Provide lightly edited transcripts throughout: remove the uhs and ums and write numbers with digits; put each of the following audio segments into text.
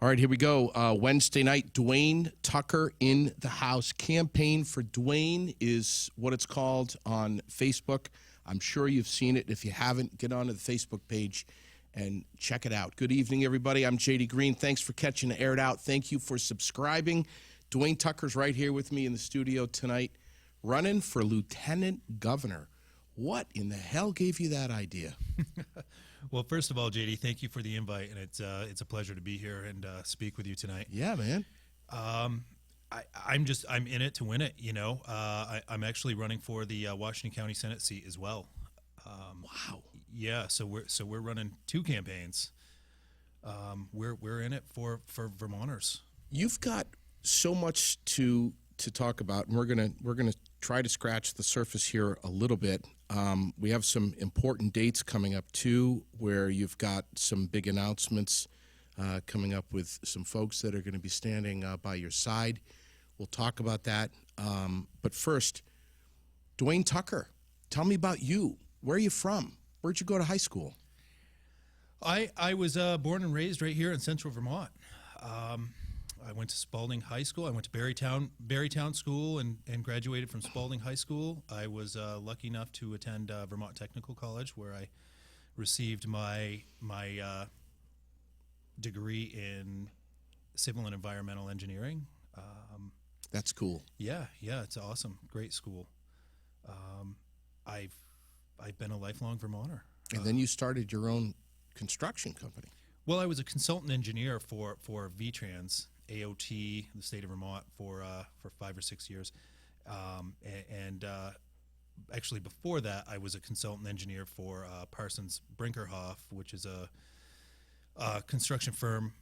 All right, here we go. Wednesday night, Dwayne Tucker in the house. Campaign for Dwayne is what it's called on Facebook. I'm sure you've seen it. If you haven't, get onto the Facebook page and check it out. Good evening, everybody. I'm JD Green. Thanks for catching the Aired Out. Thank you for subscribing. Dwayne Tucker's right here with me in the studio tonight, running for lieutenant governor. What in the hell gave you that idea? Well, first of all, JD, thank you for the invite, and it's a pleasure to be here and speak with you tonight. Yeah, man. I'm in it to win it. You know, I'm actually running for the Washington County Senate seat as well. Wow. Yeah, so we're running two campaigns. We're in it for Vermonters. You've got so much to talk about, and we're gonna try to scratch the surface here a little bit. We have some important dates coming up too, where you've got some big announcements coming up with some folks that are going to be standing by your side. We'll talk about that. But first, Dwayne Tucker, tell me about you. Where are you from? Where'd you go to high school? I was born and raised right here in central Vermont. I went to Spalding High School. I went to Barrytown School and graduated from Spalding High School. I was lucky enough to attend Vermont Technical College, where I received my degree in civil and environmental engineering. That's cool. Yeah, it's awesome. Great school. I've been a lifelong Vermonter. And then you started your own construction company. Well, I was a consultant engineer for VTrans, AOT, the state of Vermont, for 5 or 6 years. And actually before that, I was a consultant engineer for Parsons Brinkerhoff, which is a construction firm,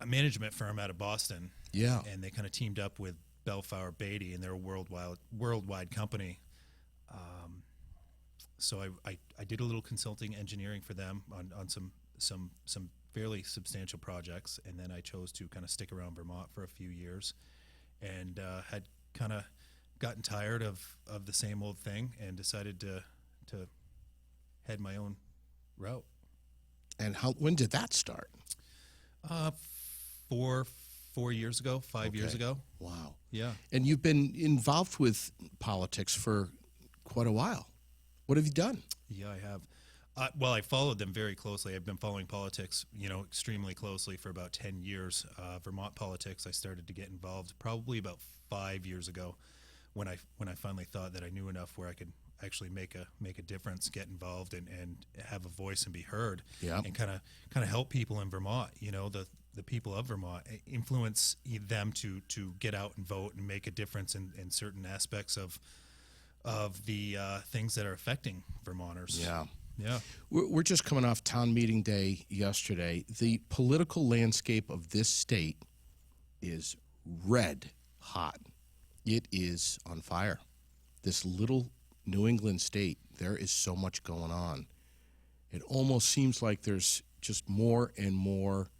a management firm out of Boston. Yeah. And they kind of teamed up with Belfour Beatty, and they're a worldwide company. So I did a little consulting engineering for them on some fairly substantial projects, and then I chose to kind of stick around Vermont for a few years, and had kind of gotten tired of the same old thing, and decided to head my own route. And when did that start? 4 years ago, 5 years ago. Wow. Yeah. And you've been involved with politics for quite a while. What have you done? Yeah, I have. Well, I followed them very closely. I've been following politics, extremely closely for about 10 years. Vermont politics, I started to get involved probably about 5 years ago, when I finally thought that I knew enough where I could actually make a difference, get involved, and have a voice and be heard. Yeah. And kind of help people in Vermont. The people of Vermont, influence them to get out and vote and make a difference in certain aspects of the things that are affecting Vermonters. Yeah. Yeah. We're just coming off town meeting day yesterday. The political landscape of this state is red hot. It is on fire. This little New England state, there is so much going on. It almost seems like there's just more and more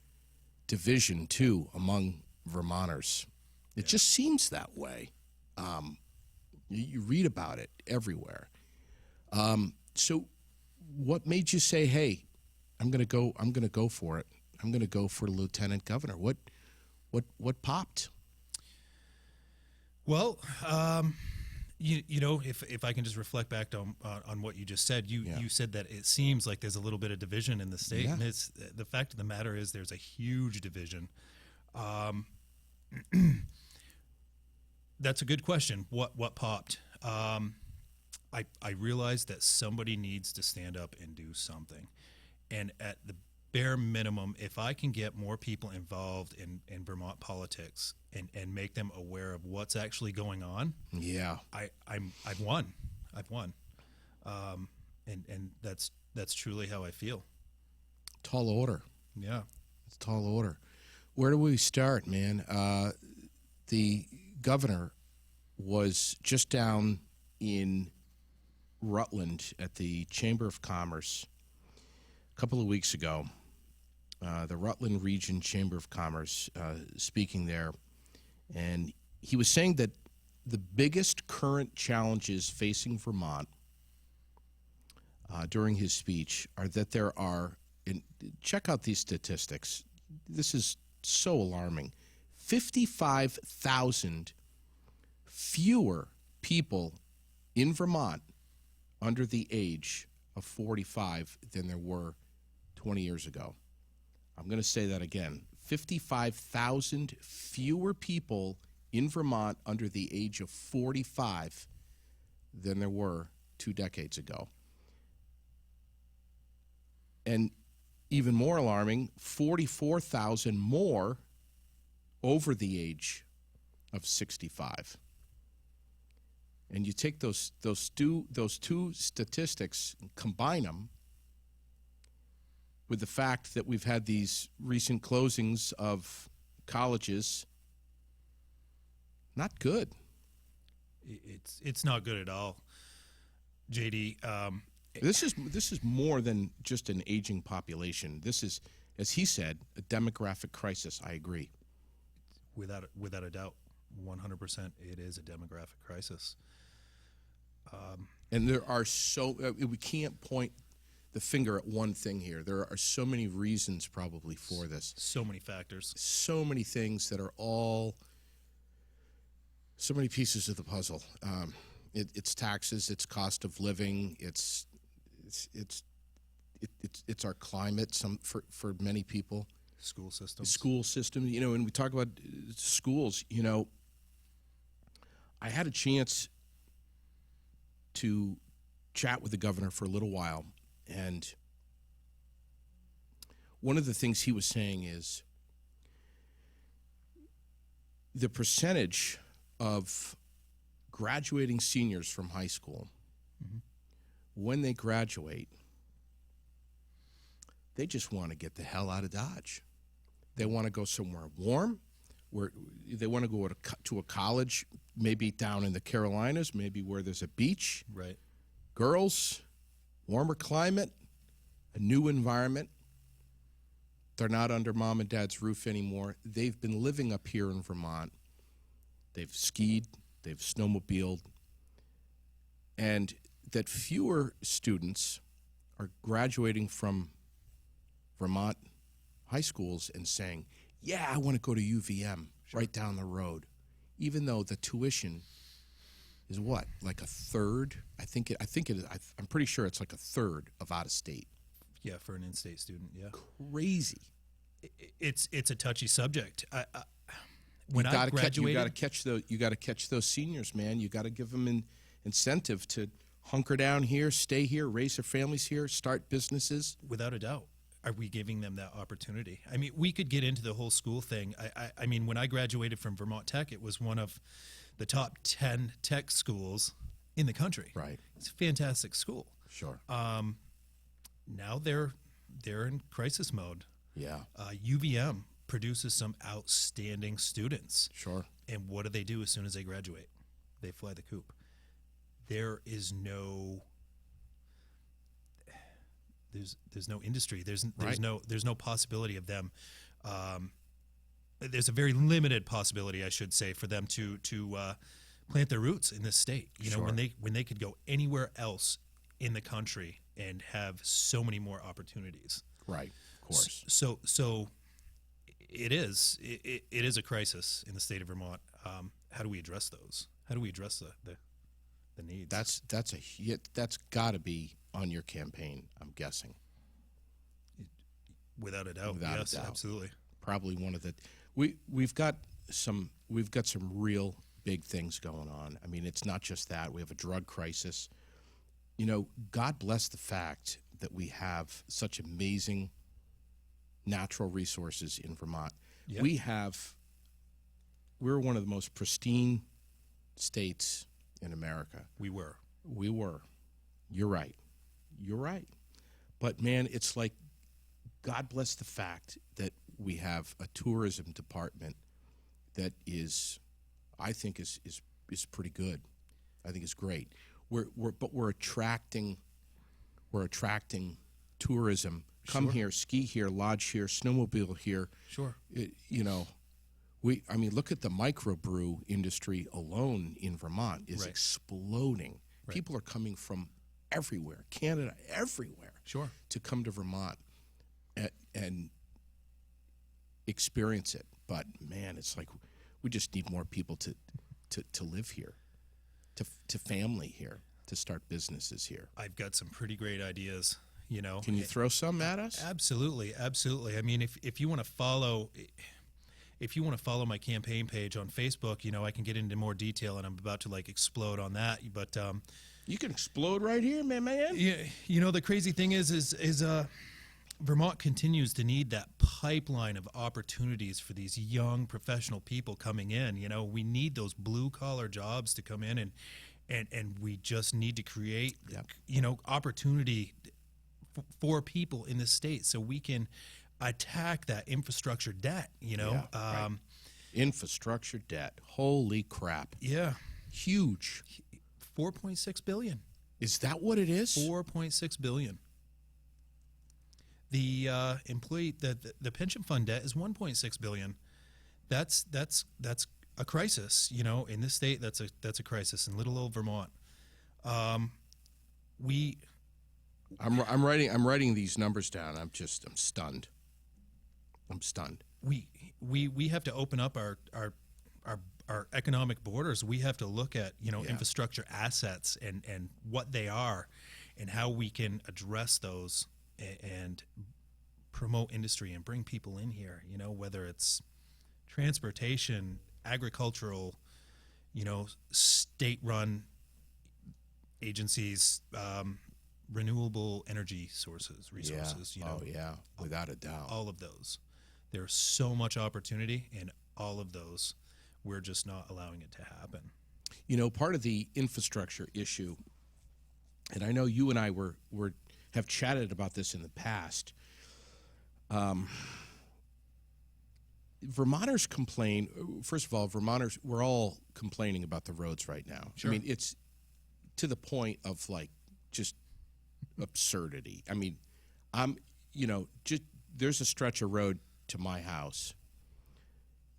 division, too, among Vermonters. It just seems that way. You read about it everywhere. So what made you say, "Hey, I'm going to go for it. I'm going to go for lieutenant governor"? What popped? Well, if I can just reflect back on what you just said, you said that it seems like there's a little bit of division in the state, and it's the fact of the matter is there's a huge division. That's a good question. What popped? I realized that somebody needs to stand up and do something. And at the bare minimum, if I can get more people involved in Vermont politics and make them aware of what's actually going on, I've won. And that's truly how I feel. Tall order. Yeah. It's tall order. Where do we start, man? The governor was just down in Rutland at the Chamber of Commerce a couple of weeks ago. The Rutland Region Chamber of Commerce speaking there, and he was saying that the biggest current challenges facing Vermont during his speech are that there are, and check out these statistics, this is so alarming. 55,000 fewer people in Vermont under the age of 45 than there were 20 years ago. I'm going to say that again. 55,000 fewer people in Vermont under the age of 45 than there were 2 decades ago. And even more alarming, 44,000 more over the age of 65. And you take those two statistics and combine them with the fact that we've had these recent closings of colleges. Not good. It's not good at all, JD. This is more than just an aging population. This is, as he said, a demographic crisis. I agree. Without a doubt, 100%, it is a demographic crisis. And there are we can't point the finger at one thing here. There are so many reasons probably for this. So many factors. So many things that are all, so many pieces of the puzzle. It's taxes, it's cost of living, it's our climate. For many people, school system. And we talk about schools. I had a chance to chat with the governor for a little while, and one of the things he was saying is the percentage of graduating seniors from high school, when they graduate, they just want to get the hell out of Dodge. They want to go somewhere warm, where they want to go to a college, maybe down in the Carolinas, maybe where there's a beach. Right. Girls, warmer climate, a new environment. They're not under mom and dad's roof anymore. They've been living up here in Vermont. They've skied, they've snowmobiled, and that fewer students are graduating from Vermont high schools and saying, yeah, I want to go to UVM right down the road, even though the tuition is what, like a third? I think it is. I'm pretty sure it's like a third of out of state. Yeah, for an in-state student. Yeah, crazy. It's a touchy subject. When I graduated, you got to catch those seniors, man. You got to give them an incentive to hunker down here, stay here, raise their families here, start businesses. Without a doubt. Are we giving them that opportunity? I mean, we could get into the whole school thing. I mean, when I graduated from Vermont Tech, it was one of the top 10 tech schools in the country. Right. It's a fantastic school. Sure. Now they're in crisis mode. Yeah. UVM produces some outstanding students. Sure. And what do they do as soon as they graduate? They fly the coop. There is no... There's no industry. There's no possibility of them. There's a very limited possibility, I should say, for them to plant their roots in this state. You know, when they could go anywhere else in the country and have so many more opportunities. Right. Of course. So it is a crisis in the state of Vermont. How do we address those? How do we address the needs? That's got to be on your campaign, I'm guessing. Without a doubt. Yes, absolutely. Probably one of the we've got some real big things going on. I mean, it's not just that. We have a drug crisis. You know, God bless the fact that we have such amazing natural resources in Vermont. Yep. We're one of the most pristine states in America. We were. You're right. But man, it's like, God bless the fact that we have a tourism department that I think is pretty good. I think it's great. We're attracting tourism. Come here, ski here, lodge here, snowmobile here. Sure. Look at the microbrew industry alone in Vermont is exploding. Right. People are coming from everywhere, Canada, everywhere, sure, to come to Vermont, and experience it. But man, it's like we just need more people to live here, to family here, to start businesses here. I've got some pretty great ideas. Can you throw some at us? Absolutely. I mean, if you want to follow. If you want to follow my campaign page on Facebook, I can get into more detail, and I'm about to explode on that. But you can explode right here, man. Yeah, the crazy thing is Vermont continues to need that pipeline of opportunities for these young professional people coming in. We need those blue collar jobs to come in, and we just need to create, opportunity for people in the state so we can attack that infrastructure debt, Right. Infrastructure debt. Holy crap. Yeah. Huge. $4.6 billion. Is that what it is? $4.6 billion. The the pension fund debt is $1.6 billion. That's a crisis, in this state. That's a crisis in little old Vermont. I'm writing these numbers down. I'm stunned. I'm stunned. We have to open up our economic borders. We have to look at infrastructure assets and what they are, and how we can address those and promote industry and bring people in here. Whether it's transportation, agricultural, state-run agencies, renewable energy resources. Without a doubt. All of those. There's so much opportunity in all of those. We're just not allowing it to happen. Part of the infrastructure issue, and I know you and I have chatted about this in the past. Vermonters complain. First of all, we're all complaining about the roads right now. Sure. I mean, it's to the point of just absurdity. I mean, there's a stretch of road to my house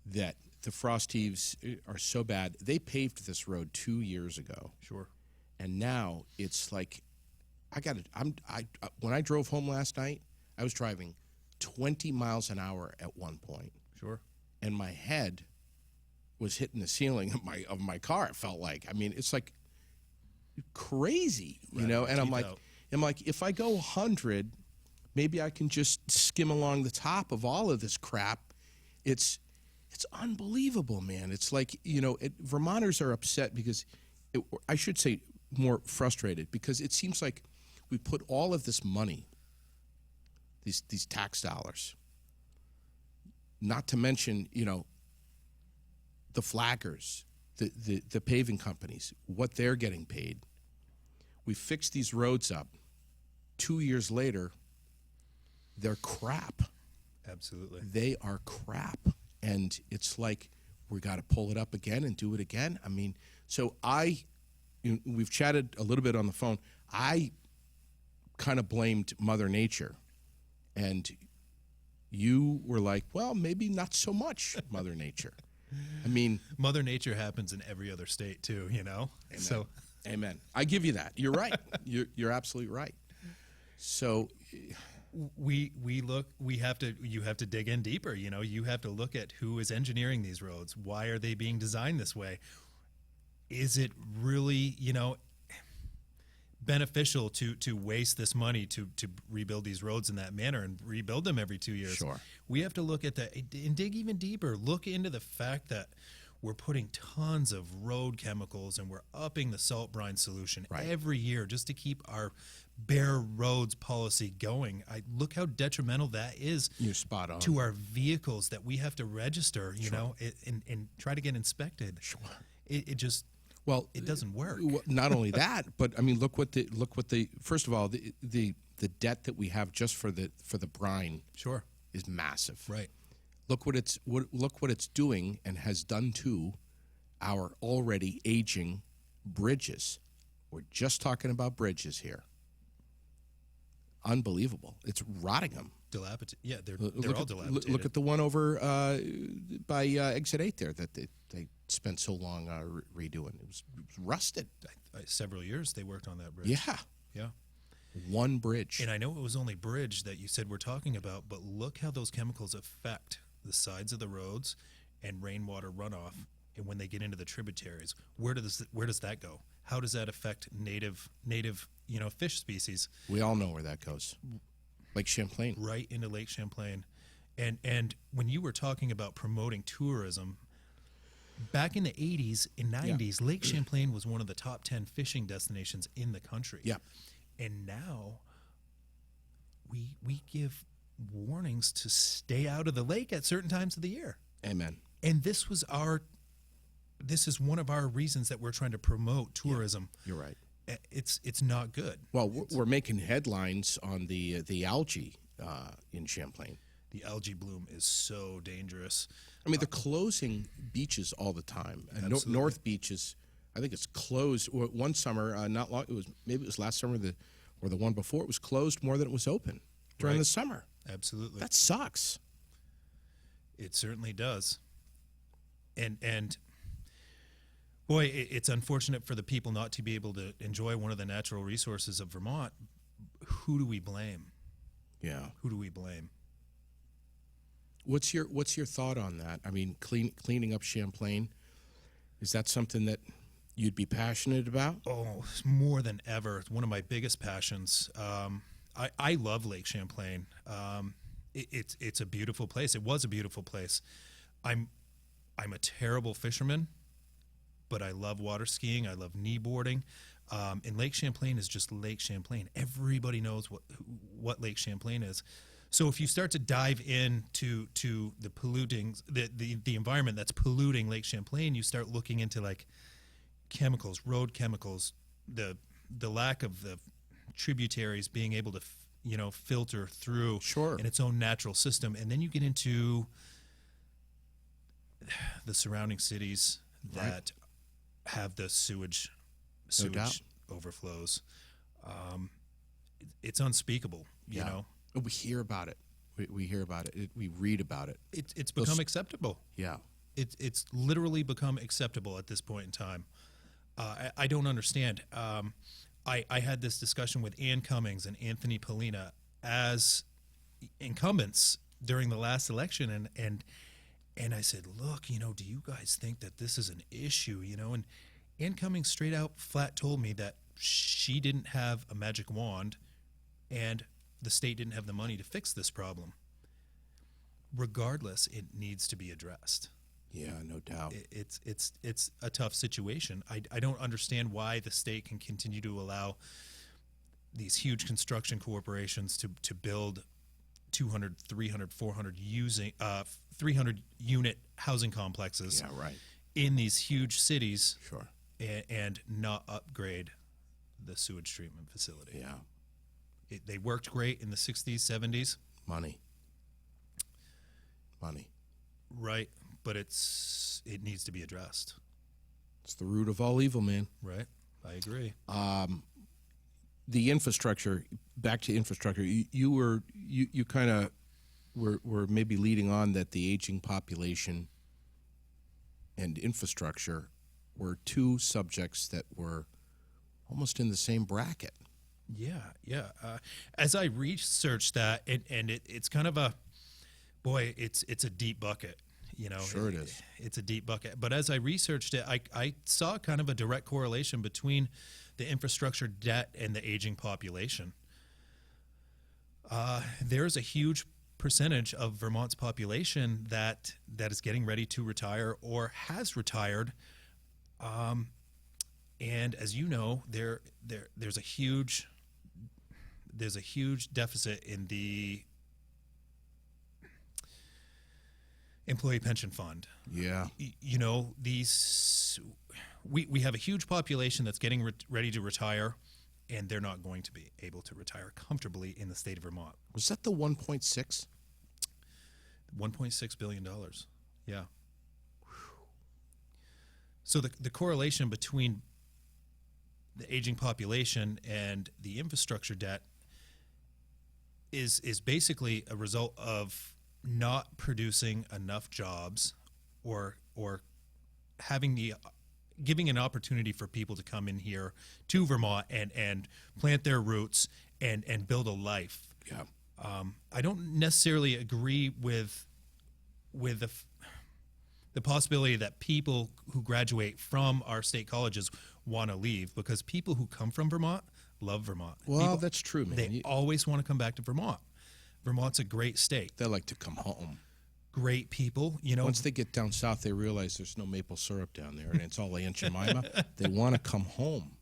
that the frost heaves are so bad. They paved this road 2 years ago. Sure. And now it's like, when I drove home last night, I was driving 20 miles an hour at one point. Sure. And my head was hitting the ceiling of my car. It felt like, it's like crazy, And I'm like, if I go 100, maybe I can just skim along the top of all of this crap. It's unbelievable, man. It's like, Vermonters are upset because, I should say more frustrated, because it seems like we put all of this money, these tax dollars, not to mention, the flaggers, the paving companies, what they're getting paid. We fix these roads up. 2 years later, they're crap. Absolutely. They are crap. And it's like, we got to pull it up again and do it again. I mean, so we've chatted a little bit on the phone. I kind of blamed Mother Nature. And you were like, well, maybe not so much Mother Nature. I mean, Mother Nature happens in every other state too, Amen. So, amen. I give you that. You're right. You're absolutely right. So, you have to dig in deeper. You have to look at who is engineering these roads. Why are they being designed this way? Is it really, beneficial to waste this money to rebuild these roads in that manner and rebuild them every 2 years? Sure. We have to look at that and dig even deeper. Look into the fact that we're putting tons of road chemicals and we're upping the salt brine solution every year just to keep our bare roads policy going. Look how detrimental that is. You're spot on. To our vehicles that we have to register, and try to get inspected. Sure. It just it doesn't work. Not only that, but I mean, look what the first of all, the debt that we have just for the brine Sure. is massive. Right. Look what it's doing and has done to our already aging bridges. We're just talking about bridges here. Unbelievable. It's rotting them. Dilapidated. Yeah, they're all dilapidated. Look at the one over by Exit 8 there that they spent so long redoing. It was rusted. Several years they worked on that bridge. Yeah. Yeah. One bridge. And I know it was only bridge that you said we're talking about, but look how those chemicals affect the sides of the roads and rainwater runoff. And when they get into the tributaries, where does that go? How does that affect native fish species? We all know where that goes. Lake Champlain. Right into Lake Champlain. And when you were talking about promoting tourism, back in the 80s and 90s, Lake Champlain was one of the top 10 fishing destinations in the country. Yeah. And now we give warnings to stay out of the lake at certain times of the year. Amen. And this is one of our reasons that we're trying to promote tourism. You're right. It's not good. Well, we're making headlines on the algae in Champlain. The algae bloom is so dangerous. I mean, they're closing beaches all the time. And Absolutely. North Beach is, I think it's closed. One summer, not long. Maybe it was last summer, or the one before. It was closed more than it was open during the summer. Absolutely. That sucks. It certainly does. And boy, it's unfortunate for the people not to be able to enjoy one of the natural resources of Vermont. Who do we blame? Yeah. Who do we blame? What's your thought on that? I mean, cleaning up Champlain, is that something that you'd be passionate about? Oh, more than ever. It's one of my biggest passions. I love Lake Champlain. It's a beautiful place. It was a beautiful place. I'm a terrible fisherman, but I love water skiing. I love kneeboarding. And Lake Champlain is just Lake Champlain. Everybody knows what Lake Champlain is. So if you start to dive into the polluting, the environment that's polluting Lake Champlain, you start looking into like chemicals, road chemicals, the lack of the tributaries being able to filter through in its own natural system, and then you get into the surrounding cities that have the sewage overflows. It's unspeakable, you know. We hear about it. We hear about it. We read about it. It's become acceptable. Yeah. It's literally become acceptable at this point in time. I don't understand. I had this discussion with Ann Cummings and Anthony Polina as incumbents during the last election, and I said, look, do you guys think that this is an issue? And Ann Cummings straight out flat told me that she didn't have a magic wand, and the state didn't have the money to fix this problem. Regardless, it needs to be addressed. Yeah, no doubt. It's a tough situation. I don't understand why the state can continue to allow these huge construction corporations to build 200, 300, 400 300 unit housing complexes in these huge cities and not upgrade the sewage treatment facility. Yeah. They worked great in the 60s, 70s. Money. Right, but it needs to be addressed. It's the root of all evil, man. Right, I agree. The infrastructure, back to infrastructure, you kind of were maybe leading on that the aging population and infrastructure were two subjects that were almost in the same bracket. Yeah. As I researched that, it's kind of it's a deep bucket, Sure it is. It's a deep bucket. But as I researched it, I saw kind of a direct correlation between the infrastructure debt and the aging population. There's a huge percentage of Vermont's population that is getting ready to retire or has retired. And as you know, there's a huge deficit in the employee pension fund. Yeah. We have a huge population that's getting ready to retire, and they're not going to be able to retire comfortably in the state of Vermont. Was that the 1.6? $1.6 billion. Yeah. So the correlation between the aging population and the infrastructure debt is basically a result of not producing enough jobs or giving an opportunity for people to come in here to Vermont and plant their roots and build a life. Yeah. I don't necessarily agree with with the possibility that people who graduate from our state colleges want to leave, because people who come from Vermont love Vermont. Well, that's true, man. They always want to come back to Vermont. Vermont's a great state. They like to come home. Great people, Once they get down south, they realize there's no maple syrup down there, and it's all Aunt Jemima. They want to come home.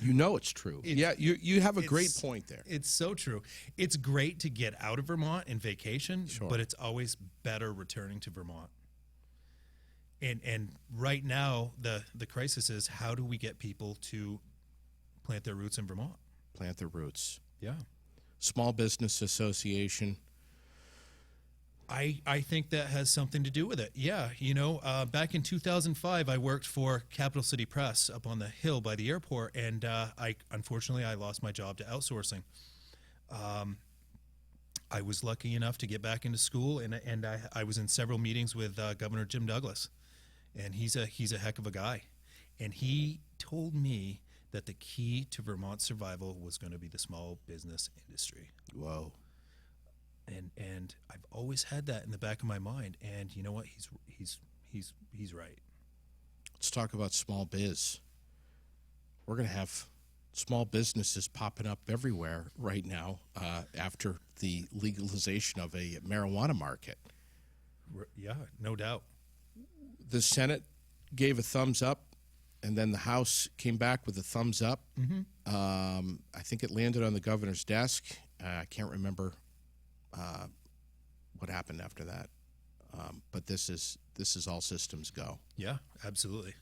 It's true. You have a great point there. It's so true. It's great to get out of Vermont and vacation, Sure. but it's always better returning to Vermont. And right now, the crisis is, how do we get people to plant their roots in Vermont? Plant their roots. Yeah. Small Business Association. I think that has something to do with it. Yeah, back in 2005, I worked for Capital City Press up on the hill by the airport, and unfortunately I lost my job to outsourcing. I was lucky enough to get back into school, and I was in several meetings with Governor Jim Douglas, and he's a heck of a guy, and he told me that the key to Vermont's survival was going to be the small business industry. Whoa. And I've always had that in the back of my mind. And you know what? He's right. Let's talk about small biz. We're going to have small businesses popping up everywhere right now after the legalization of a marijuana market. Yeah, no doubt. The Senate gave a thumbs up, and then the House came back with a thumbs up. Mm-hmm. I think it landed on the governor's desk. I can't remember what happened after that, but this is all systems go. Yeah, absolutely.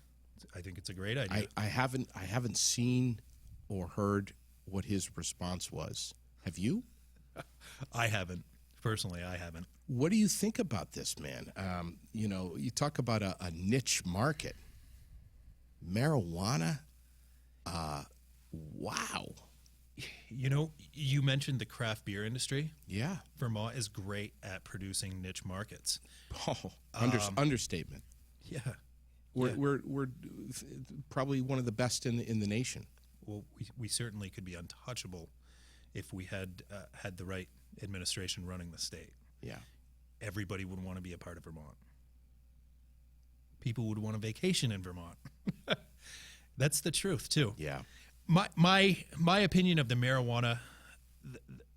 I think it's a great idea. I haven't seen or heard what his response was. Have you? I haven't. Personally, I haven't. What do you think about this, man? You talk about a niche market. Marijuana. Wow. You mentioned the craft beer industry. Yeah. Vermont is great at producing niche markets. Oh, understatement. Yeah. We're probably one of the best in the nation. Well, we certainly could be untouchable if we had the right administration running the state. Yeah. Everybody would want to be a part of Vermont. People would want a vacation in Vermont. That's the truth, too. Yeah. My opinion of the marijuana,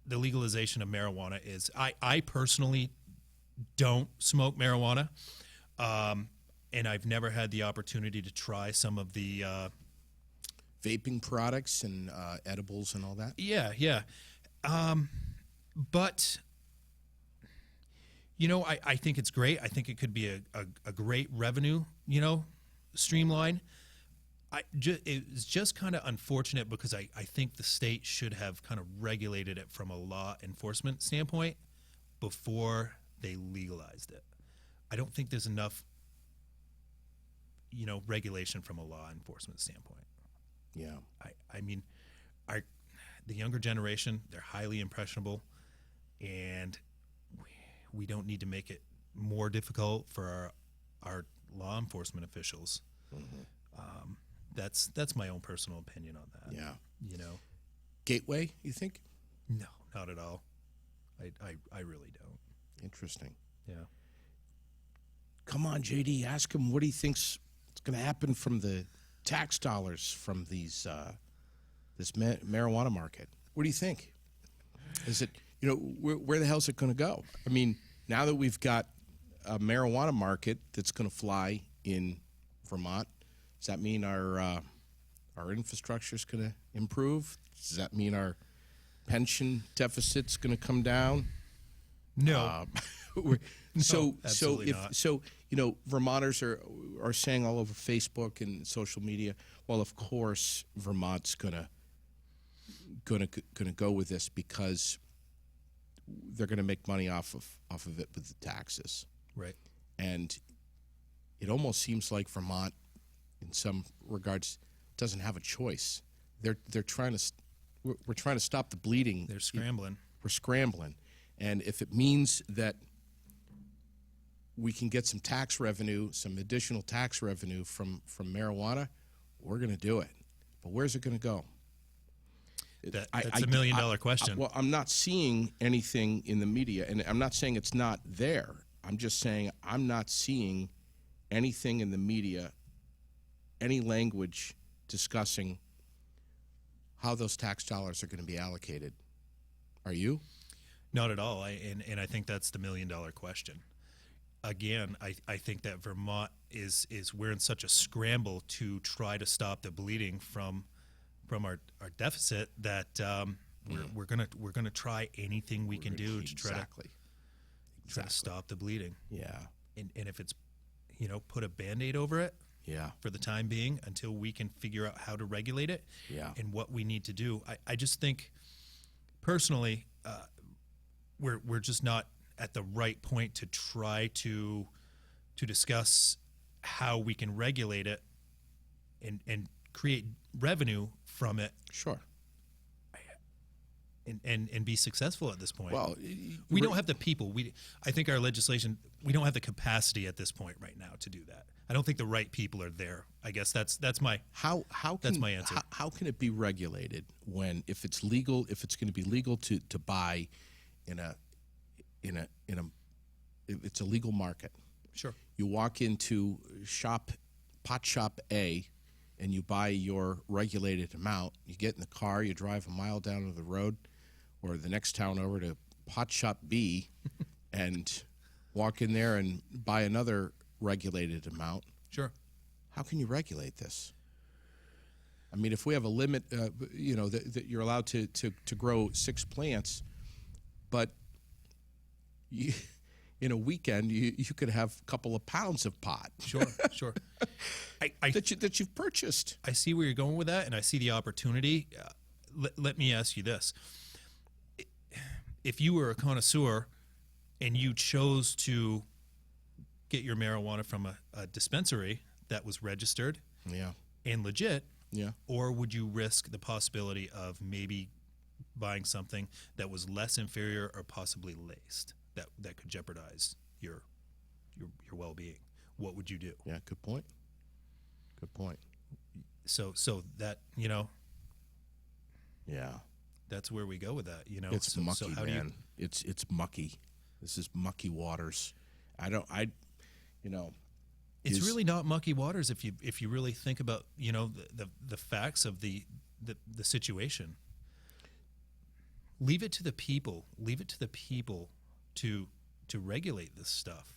the legalization of marijuana is, I personally don't smoke marijuana, and I've never had the opportunity to try some of the vaping products and edibles and all that. Yeah. But I think it's great. I think it could be a great revenue streamline. It's just kind of unfortunate because I think the state should have kind of regulated it from a law enforcement standpoint before they legalized it. I don't think there's enough, regulation from a law enforcement standpoint. Yeah. I mean, the younger generation, they're highly impressionable, and we don't need to make it more difficult for our law enforcement officials. Mm-hmm. That's my own personal opinion on that. Yeah. Gateway, you think? No, not at all. I really don't. Interesting. Yeah. Come on, JD, ask him what he thinks is going to happen from the tax dollars from this marijuana market. What do you think? Is it, where the hell is it going to go? I mean, now that we've got a marijuana market that's going to fly in Vermont, does that mean our infrastructure is going to improve? Does that mean our pension deficit's going to come down? No. Absolutely not. Vermonters are saying all over Facebook and social media, well, of course Vermont's gonna go with this because they're gonna make money off of it with the taxes. Right. And it almost seems like Vermont, in some regards, doesn't have a choice. They're trying to we're trying to stop the bleeding. They're scrambling. We're scrambling, and if it means that we can get some tax revenue, some additional tax revenue from marijuana, we're going to do it. But where's it going to go? That's $1 million question. Well, I'm not seeing anything in the media, and I'm not saying it's not there. I'm just saying I'm not seeing anything in the media, any language discussing how those tax dollars are going to be allocated. Are you? Not at all. And I think that's the $1 million question. Again, I think that Vermont is we're in such a scramble to try to stop the bleeding from our deficit that we're gonna try anything we can do to try to stop the bleeding. Yeah. And if it's put a Band-Aid over it. Yeah. For the time being, until we can figure out how to regulate it. Yeah. And what we need to do. I just think personally we're just not at the right point to try to discuss how we can regulate it and create revenue from it. Sure. And be successful at this point. Well, we don't have the people. I think our legislation, we don't have the capacity at this point right now to do that. I don't think the right people are there. I guess that's my that's my answer. How can it be regulated when if it's legal, if it's going to be legal to buy in a if it's a legal market? Sure. You walk into pot shop A and you buy your regulated amount. You get in the car, you drive a mile down to the road or the next town over to pot shop B and walk in there and buy another regulated amount. Sure. How can you regulate this? I mean, if we have a limit, that you're allowed to grow 6 plants, but in a weekend you could have a couple of pounds of pot. Sure. that you've purchased. I see where you're going with that, and I see the opportunity. Let me ask you this: if you were a connoisseur and you chose to get your marijuana from a dispensary that was registered, and legit, or would you risk the possibility of maybe buying something that was less inferior or possibly laced that could jeopardize your well-being? What would you do? Yeah, good point. So that yeah, that's where we go with that. It's mucky, so how man. It's mucky. This is mucky waters. It's really not mucky waters if you really think about the facts of the situation. Leave it to the people. Leave it to the people to regulate this stuff,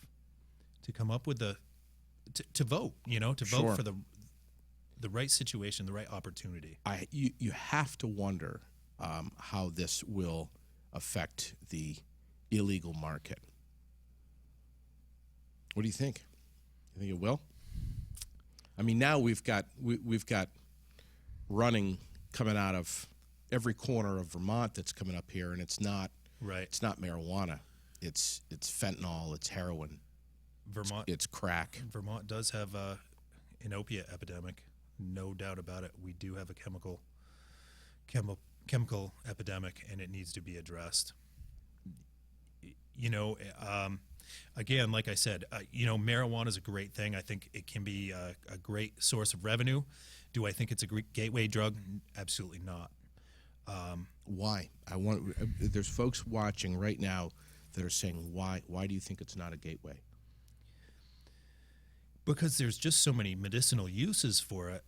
to come up with to vote. Vote for the right situation, the right opportunity. You have to wonder how this will affect the illegal market. What do you think? You think it will? I mean, now we've got running coming out of every corner of Vermont that's coming up here, and it's not right. It's not marijuana. It's fentanyl. It's heroin. Vermont. It's crack. Vermont does have an opiate epidemic, no doubt about it. We do have a chemical epidemic, and it needs to be addressed. Again, like I said, marijuana is a great thing. I think it can be a great source of revenue. Do I think it's a great gateway drug? Absolutely not. Why? There's folks watching right now that are saying, why do you think it's not a gateway? Because there's just so many medicinal uses for it.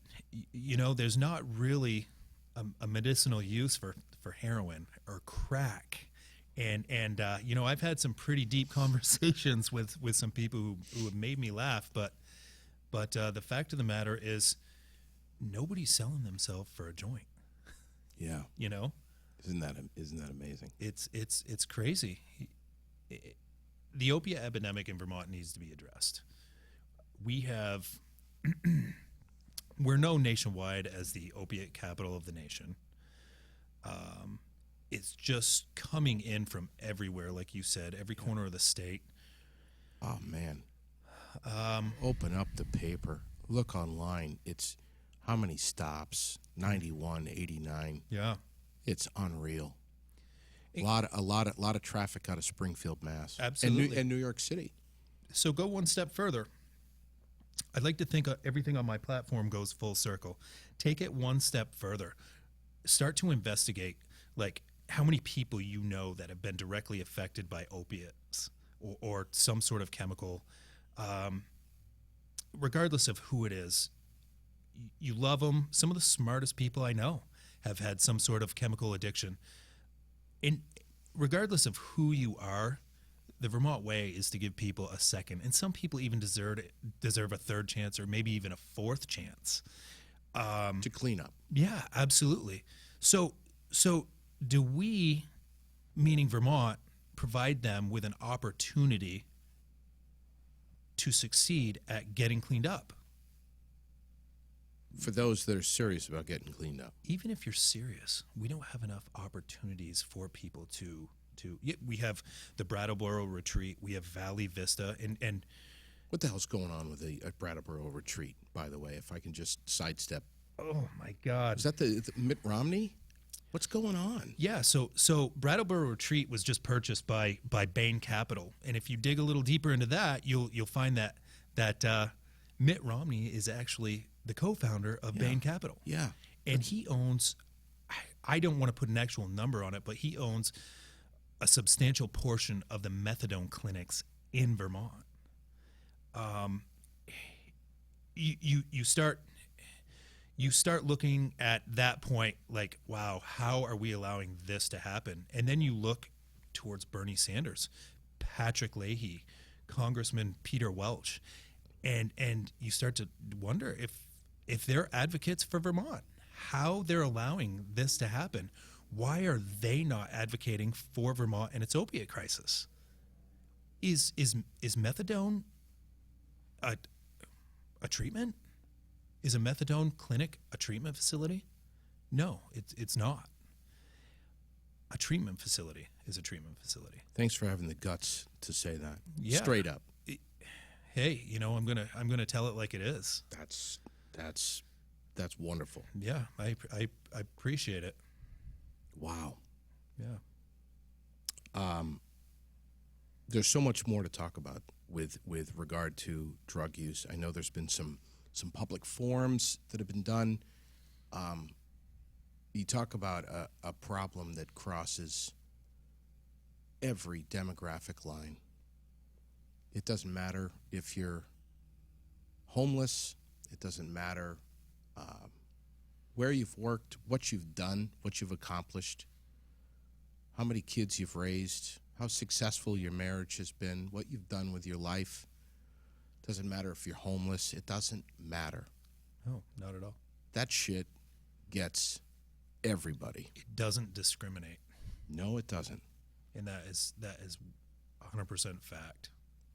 There's not really a medicinal use for heroin or crack. And I've had some pretty deep conversations with some people who have made me laugh, but the fact of the matter is nobody's selling themselves for a joint. Yeah. Isn't that amazing? It's crazy. The opiate epidemic in Vermont needs to be addressed. We're known nationwide as the opiate capital of the nation. It's just coming in from everywhere, like you said, every corner of the state. Oh, man. Open up the paper. Look online. It's how many stops? 91, 89. Yeah. It's unreal. A lot of traffic out of Springfield, Mass. Absolutely. And New York City. So go one step further. I'd like to think everything on my platform goes full circle. Take it one step further. Start to investigate, like, how many people that have been directly affected by opiates or some sort of chemical, regardless of who it is. You love them. Some of the smartest people I know have had some sort of chemical addiction. And regardless of who you are, the Vermont way is to give people a second, and some people even deserve a third chance, or maybe even a fourth chance to clean up. Yeah, absolutely. So do we, meaning Vermont, provide them with an opportunity to succeed at getting cleaned up? For those that are serious about getting cleaned up. Even if you're serious, we don't have enough opportunities for people to we have the Brattleboro Retreat, we have Valley Vista, and What the hell's going on with the Brattleboro Retreat, by the way, if I can just sidestep? oh my God. Is that the Mitt Romney? What's going on? Yeah, so Brattleboro Retreat was just purchased by Bain Capital, and if you dig a little deeper into that, you'll find that Mitt Romney is actually the co-founder of Bain Capital. Yeah. And he owns, I don't want to put an actual number on it, but he owns a substantial portion of the methadone clinics in Vermont. You start looking at that point like, wow, how are we allowing this to happen? And then you look towards Bernie Sanders, Patrick Leahy, Congressman Peter Welch, and you start to wonder if they're advocates for Vermont, how they're allowing this to happen. Why are they not advocating for Vermont and its opiate crisis? Is methadone a treatment? Is a methadone clinic a treatment facility? No, it's not. A treatment facility is a treatment facility. Thanks for having the guts to say that. Yeah. Straight up. Hey, I'm gonna tell it like it is. That's wonderful. Yeah, I appreciate it. Wow. Yeah. There's so much more to talk about with regard to drug use. I know there's been some public forums that have been done. You talk about a problem that crosses every demographic line. It doesn't matter if you're homeless. It doesn't matter where you've worked, what you've done, what you've accomplished, how many kids you've raised, how successful your marriage has been, what you've done with your life. It doesn't matter if you're homeless. It doesn't matter. No, not at all. That shit gets everybody. It doesn't discriminate, No, it doesn't. and that is 100% fact.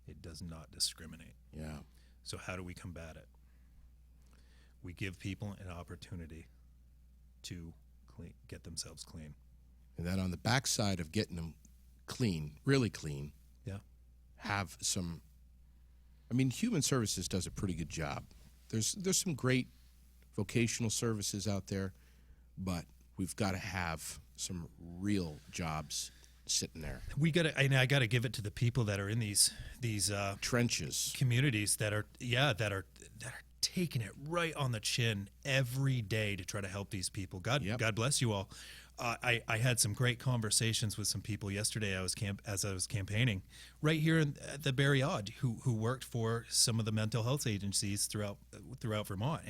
It does not discriminate. Yeah. So how do we combat it? We give people an opportunity to get themselves clean. And then on the backside of getting them clean, really clean, Yeah. have some. I mean, Human Services does a pretty good job. There's some great vocational services out there, but we've got to have some real jobs sitting there. I gotta give it to the people that are in these Trenches. communities that are taking it right on the chin every day to try to help these people. God bless you all. I had some great conversations with some people yesterday. As I was campaigning right here at the Barre who worked for some of the mental health agencies throughout Vermont,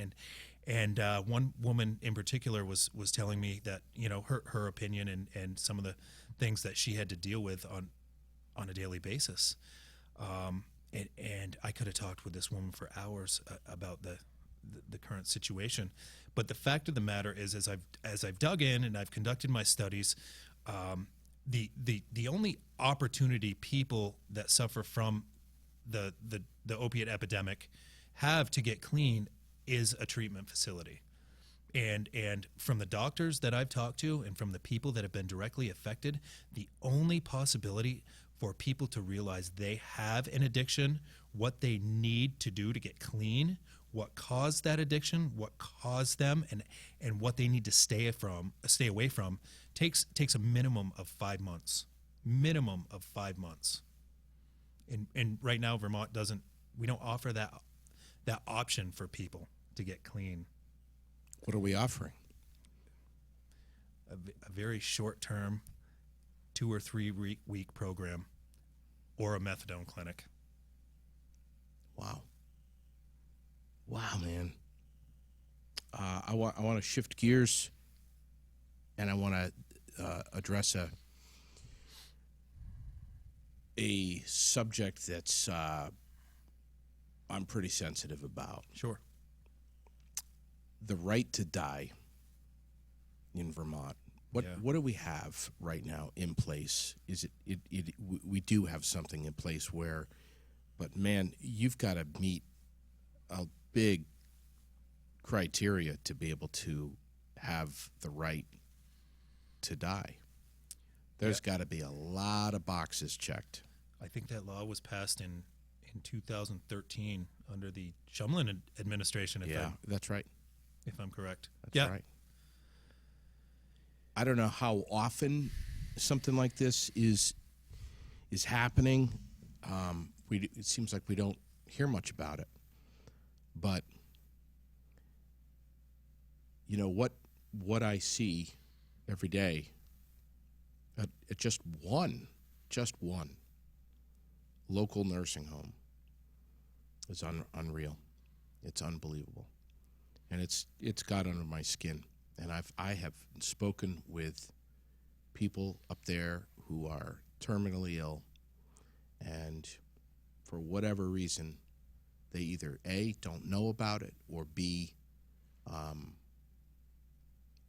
and one woman in particular was telling me that her opinion and some of the things that she had to deal with on a daily basis. And I could have talked with this woman for hours about the current situation. But the fact of the matter is, as I've dug in and I've conducted my studies, the only opportunity people that suffer from the opiate epidemic have to get clean is a treatment facility. And from the doctors that I've talked to and from the people that have been directly affected, the only possibility for people to realize they have an addiction, what they need to do to get clean, what caused that addiction, what caused them, and what they need to stay away from, takes a minimum of 5 months. Minimum of 5 months. And right now Vermont we don't offer that option for people to get clean. What are we offering? A very short-term, 2 or 3 week program, or a methadone clinic. Wow. Wow, man. I want to shift gears, and I want to address a subject that's I'm pretty sensitive about. Sure. The right to die in Vermont. What do we have right now in place? Is we do have something in place where, but man, you've got to meet a big criteria to be able to have the right to die. There's got to be a lot of boxes checked. I think that law was passed in 2013 under the Shumlin administration. That's right. If I'm correct. That's right. I don't know how often something like this is happening. It seems like we don't hear much about it. But you know what I see every day at just one local nursing home is unreal. It's unbelievable, and it's got under my skin. And I have spoken with people up there who are terminally ill, and for whatever reason, they either A, don't know about it, or B,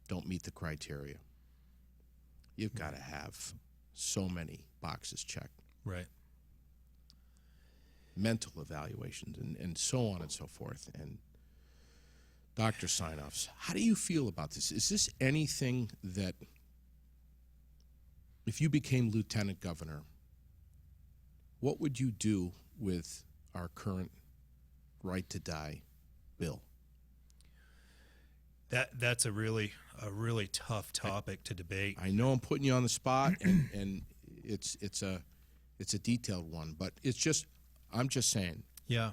don't meet the criteria. You've got to have so many boxes checked. Right. Mental evaluations and so on and so forth, and doctor sign-offs. How do you feel about this? Is this anything that, if you became lieutenant governor, what would you do with our current right to die bill? That's a really tough topic to debate. I know I'm putting you on the spot, and it's a detailed one, but I'm just saying. Yeah.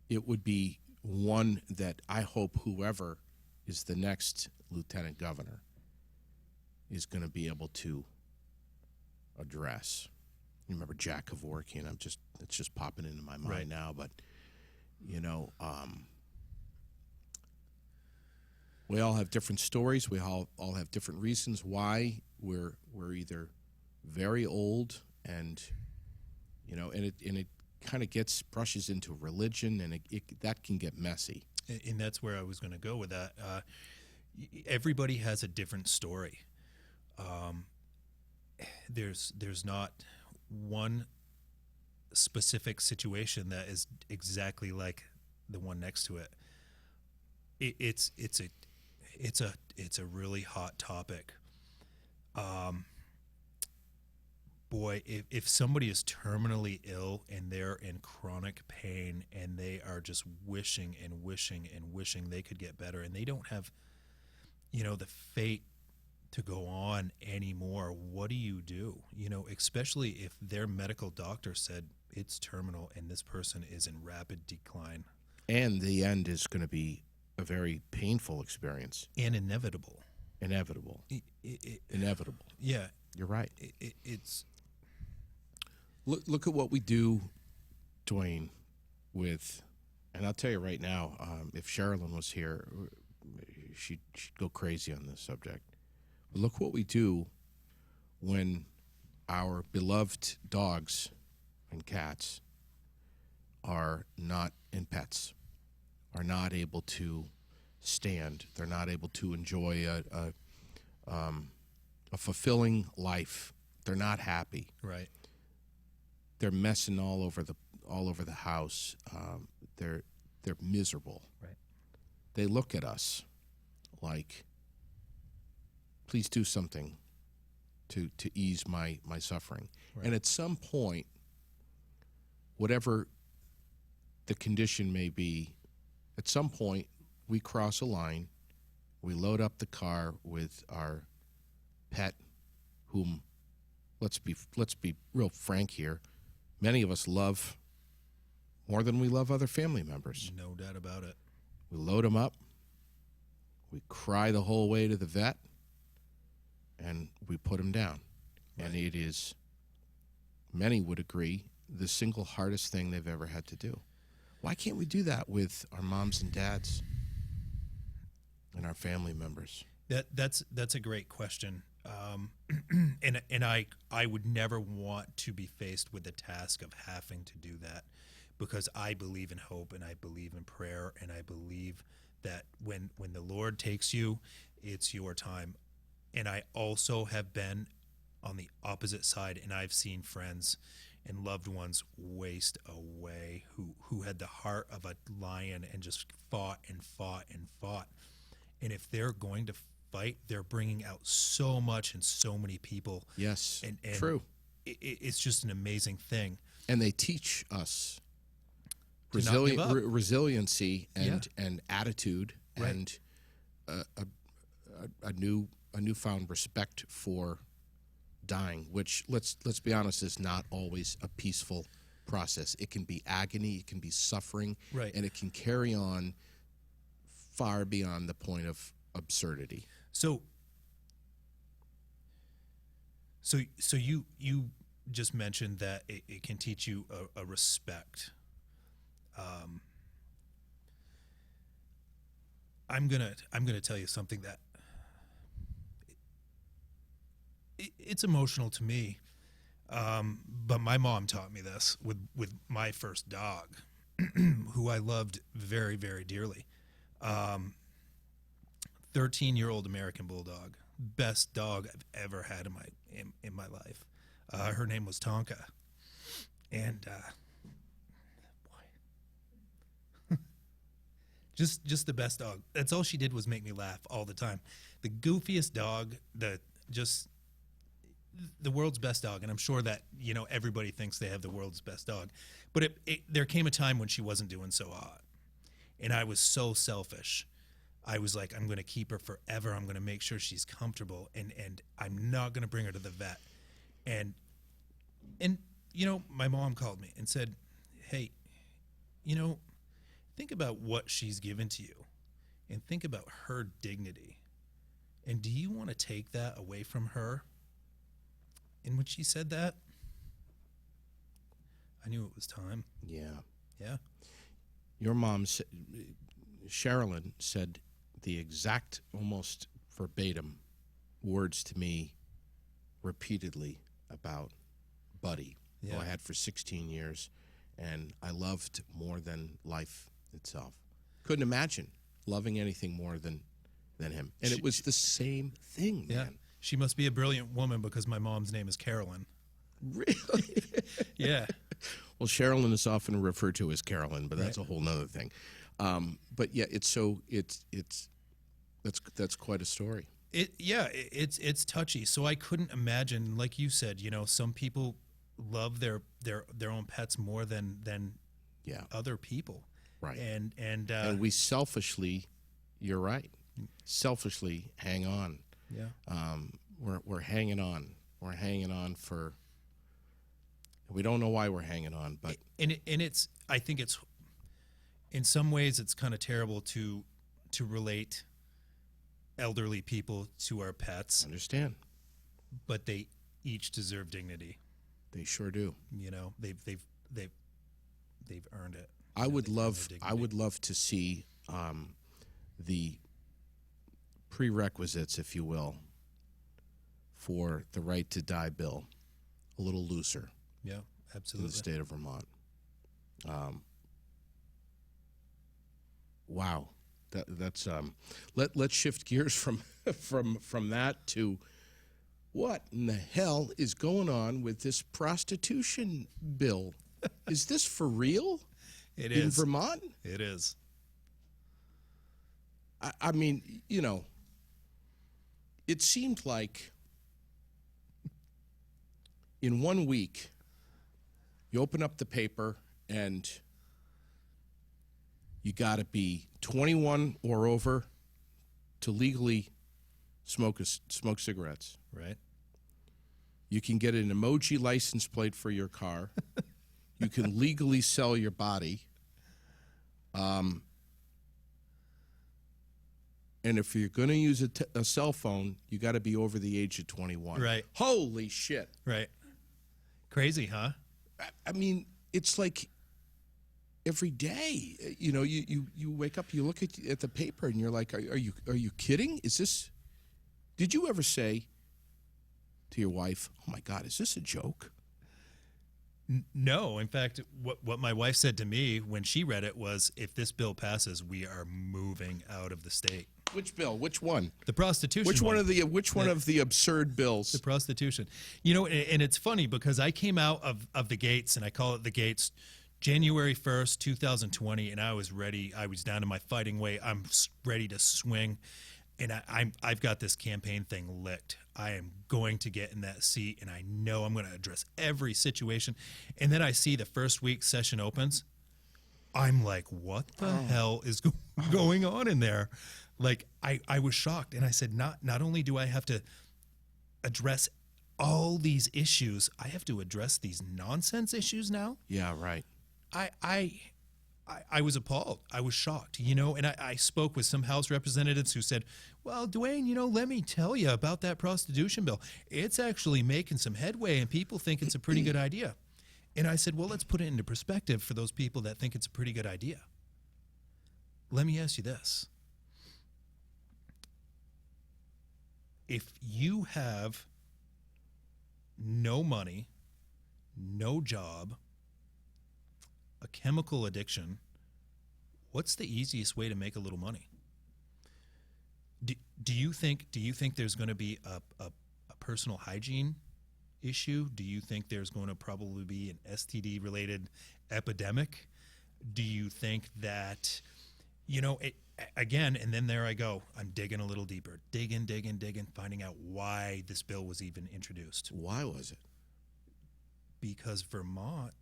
It would be one that I hope whoever is the next lieutenant governor is going to be able to address. You remember Jack Kevorkian? It's just popping into my mind now, but we all have different stories. We all have different reasons why we're either very old and it kind of brushes into religion, and that can get messy. And that's where I was going to go with that. Everybody has a different story. There's not one specific situation that is exactly like the one next to it. It's a really hot topic. Boy, if somebody is terminally ill and they're in chronic pain and they are just wishing and wishing and wishing they could get better, and they don't have, the fate to go on anymore, what do you do? Especially if their medical doctor said it's terminal and this person is in rapid decline. And the end is going to be a very painful experience. And inevitable. Inevitable. Yeah. You're right. It's... Look at what we do, Dwayne, and I'll tell you right now, if Sherilyn was here, she'd go crazy on this subject. But look what we do when our beloved dogs and cats and pets are not able to stand. They're not able to enjoy a fulfilling life. They're not happy. Right. They're messing all over the house. They're miserable. Right. They look at us like, please do something to ease my suffering. Right. And at some point, whatever the condition may be, at some point we cross a line. We load up the car with our pet, whom, let's be real frank here, many of us love more than we love other family members. No doubt about it. We load them up. We cry the whole way to the vet, and we put them down. Right. And it is many would agree, the single hardest thing they've ever had to do. Why can't we do that with our moms and dads and our family members? That's a great question. And I would never want to be faced with the task of having to do that, because I believe in hope and I believe in prayer, and I believe that when the Lord takes you, it's your time. And I also have been on the opposite side, and I've seen friends and loved ones waste away who had the heart of a lion and just fought and fought and fought. And if they're going to fight, they're bringing out so much and so many people. Yes, and true. It's just an amazing thing. And they teach us To not give up. resiliency and attitude, Right. and a newfound respect for dying, which let's be honest, is not always a peaceful process. It can be agony, it can be suffering, Right. and it can carry on far beyond the point of absurdity. So you just mentioned that it can teach you a respect. I'm gonna tell you something that it's emotional to me, but my mom taught me this with my first dog, who I loved very, very dearly. 13-year-old American Bulldog, best dog I've ever had in my life. Her name was Tonka, and boy, just the best dog. That's all she did was make me laugh all the time. The goofiest dog, the world's best dog, and I'm sure that everybody thinks they have the world's best dog, but there came a time when she wasn't doing so hot, and I was so selfish. I was like, I'm going to keep her forever. I'm going to make sure she's comfortable, and I'm not going to bring her to the vet. And my mom called me and said, hey, think about what she's given to you, and think about her dignity. And do you want to take that away from her? And when she said that, I knew it was time. Yeah. Yeah. Your mom, Sherilyn, said the exact, almost verbatim words to me repeatedly about Buddy, who I had for 16 years, and I loved more than life itself. Couldn't imagine loving anything more than him. And it was the same thing, Yeah. man. She must be a brilliant woman, because my mom's name is Carolyn. Really? Yeah. Well, Sherilyn is often referred to as Carolyn, but that's a whole nother thing. But yeah, that's quite a story. It's touchy. So I couldn't imagine, like you said, some people love their own pets more than other people. Right. And we selfishly, you're right, selfishly hang on. Yeah. We're hanging on. We're hanging on for. We don't know why we're hanging on, but I think it's in some ways it's kind of terrible to relate elderly people to our pets. Understand. But they each deserve dignity. They sure do. They've earned it. I would love to see the prerequisites, if you will, for the right to die bill a little looser. Yeah, absolutely. In the state of Vermont. Wow, that's let's shift gears from that to what in the hell is going on with this prostitution bill? Is this for real? It in is. Vermont? It is. I mean, it seemed like in 1 week, you open up the paper and you got to be 21 or over to legally smoke cigarettes. Right. You can get an emoji license plate for your car. You can legally sell your body. And if you're going to use a cell phone, you got to be over the age of 21. Right. Holy shit. Right. Crazy, huh? I mean, it's like every day. You know, you wake up, you look at the paper, and you're like, are you kidding? Is this? Did you ever say to your wife, "Oh my God, is this a joke"? No. In fact, what my wife said to me when she read it was, if this bill passes, we are moving out of the state. Which bill? Which one? The prostitution. Which one of the absurd bills? The prostitution. You know, and it's funny because I came out of the gates, and I call it the gates, January 1st, 2020, and I was ready. I was down to my fighting weight. I'm ready to swing. And I've got this campaign thing licked. I am going to get in that seat, and I know I'm going to address every situation. And then I see the first week session opens. I'm like, what the hell is going on in there? Like, I was shocked. And I said, not only do I have to address all these issues, I have to address these nonsense issues now. Yeah, right. I was appalled. I was shocked, you know, and I spoke with some House representatives who said, well, Dwayne, you know, let me tell you about that prostitution bill. It's actually making some headway, and people think it's a pretty good idea. And I said, well, let's put it into perspective for those people that think it's a pretty good idea. Let me ask you this. If you have no money, no job, a chemical addiction, what's the easiest way to make a little money? Do you think there's going to be a personal hygiene issue? Do you think there's going to probably be an STD related epidemic? Do you think that, you know, again, and then there I go, I'm digging a little deeper, digging, finding out why this bill was even introduced. Why was it? Because Vermont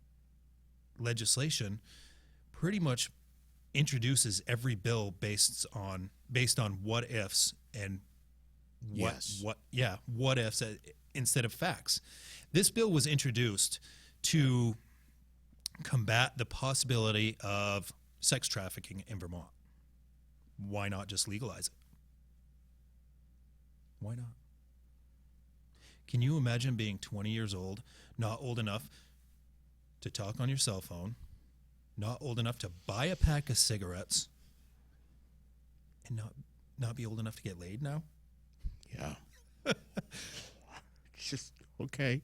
legislation pretty much introduces every bill based on what ifs and what ifs instead of facts. This bill was introduced to combat the possibility of sex trafficking in Vermont. Why not just legalize it? Why not? Can you imagine being 20 years old, not old enough to talk on your cell phone, not old enough to buy a pack of cigarettes, and not be old enough to get laid now? Yeah. Just okay.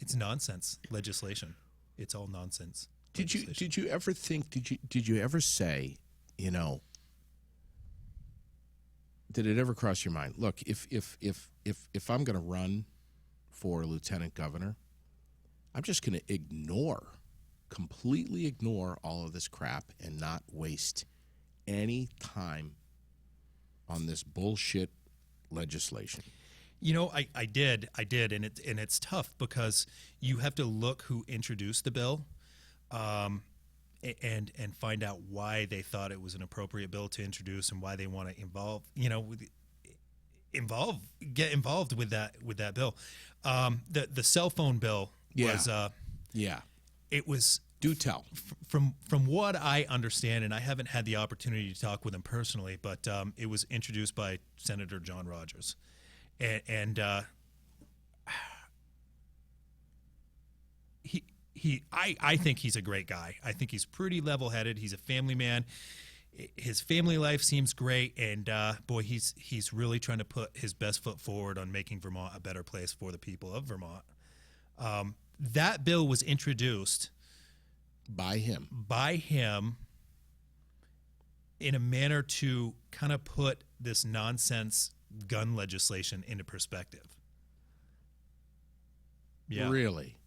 It's nonsense legislation. It's all nonsense. Did you ever think? Did you ever say, you know? Did it ever cross your mind? Look, if I'm going to run for lieutenant governor, I'm just going to completely ignore all of this crap and not waste any time on this bullshit legislation. You know, I did, and it's tough because you have to look who introduced the bill, and find out why they thought it was an appropriate bill to introduce and why they want to get involved with that bill. The cell phone bill was it was. Do tell. From what I understand, and I haven't had the opportunity to talk with him personally, but it was introduced by Senator John Rogers, and I think he's a great guy. I think he's pretty level-headed. He's a family man. His family life seems great, and boy, he's really trying to put his best foot forward on making Vermont a better place for the people of Vermont. That bill was introduced by him in a manner to kind of put this nonsense gun legislation into perspective. Yeah. Really?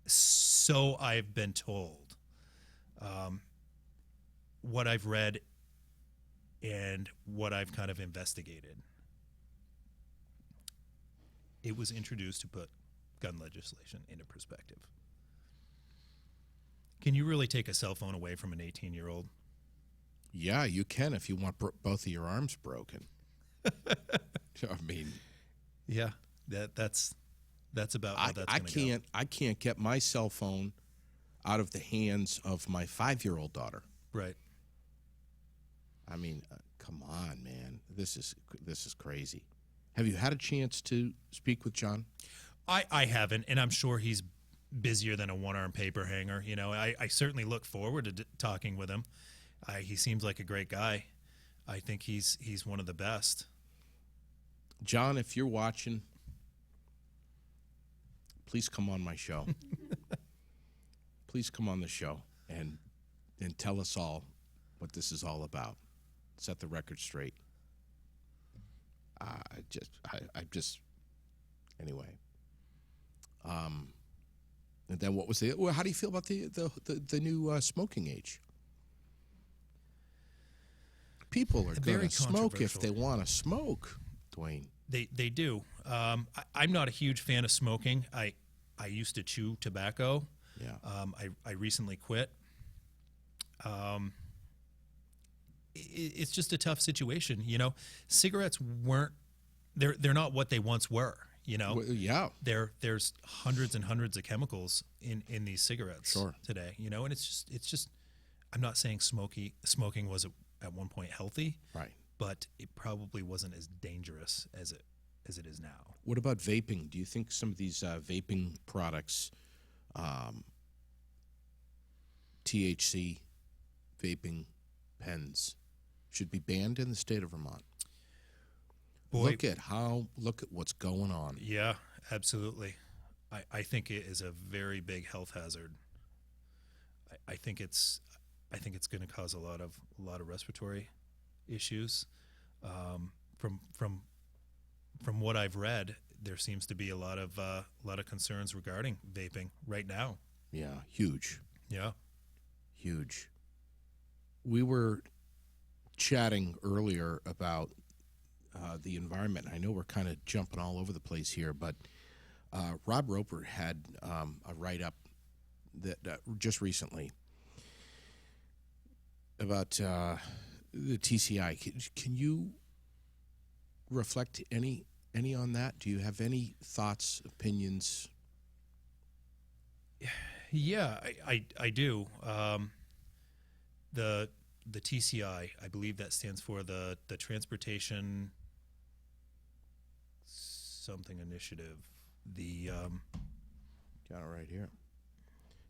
So I've been told. What I've read and what I've kind of investigated. It was introduced to put gun legislation into perspective. Can you really take a cell phone away from an 18-year-old? Yeah, you can if you want both of your arms broken. I mean, yeah, that's about how that's going to go. I can't get my cell phone out of the hands of my 5-year-old daughter. Right. I mean, come on, man. This is crazy. Have you had a chance to speak with John? I haven't, and I'm sure he's busier than a one-arm paper hanger. You know, I certainly look forward to talking with him. He seems like a great guy. I think he's one of the best. John, if you're watching, please come on my show. Please come on the show and tell us all what this is all about. Set the record straight. Anyway. And then what was well, how do you feel about the new smoking age? People are going to smoke if they want to smoke, Dwayne. They do. I'm not a huge fan of smoking. I used to chew tobacco. Yeah. I recently quit. It's just a tough situation, you know. Cigarettes they're not what they once were, you know. Well, yeah. There's hundreds and hundreds of chemicals in these cigarettes today, you know, and it's just I'm not saying smoking was at one point healthy, right, but it probably wasn't as dangerous as it is now. What about vaping? Do you think some of these vaping products, THC vaping pens, should be banned in the state of Vermont? Boy, look at what's going on. Yeah, absolutely. I think it is a very big health hazard. I think it's going to cause a lot of respiratory issues. From what I've read, there seems to be a lot of concerns regarding vaping right now. Yeah, huge. Yeah, huge. We were chatting earlier about the environment. I know we're kind of jumping all over the place here, but Rob Roper had a write-up that just recently about the TCI. Can you reflect any on that? Do you have any thoughts, opinions? Yeah, I do. The TCI, I believe that stands for the Transportation something initiative. Got it right here.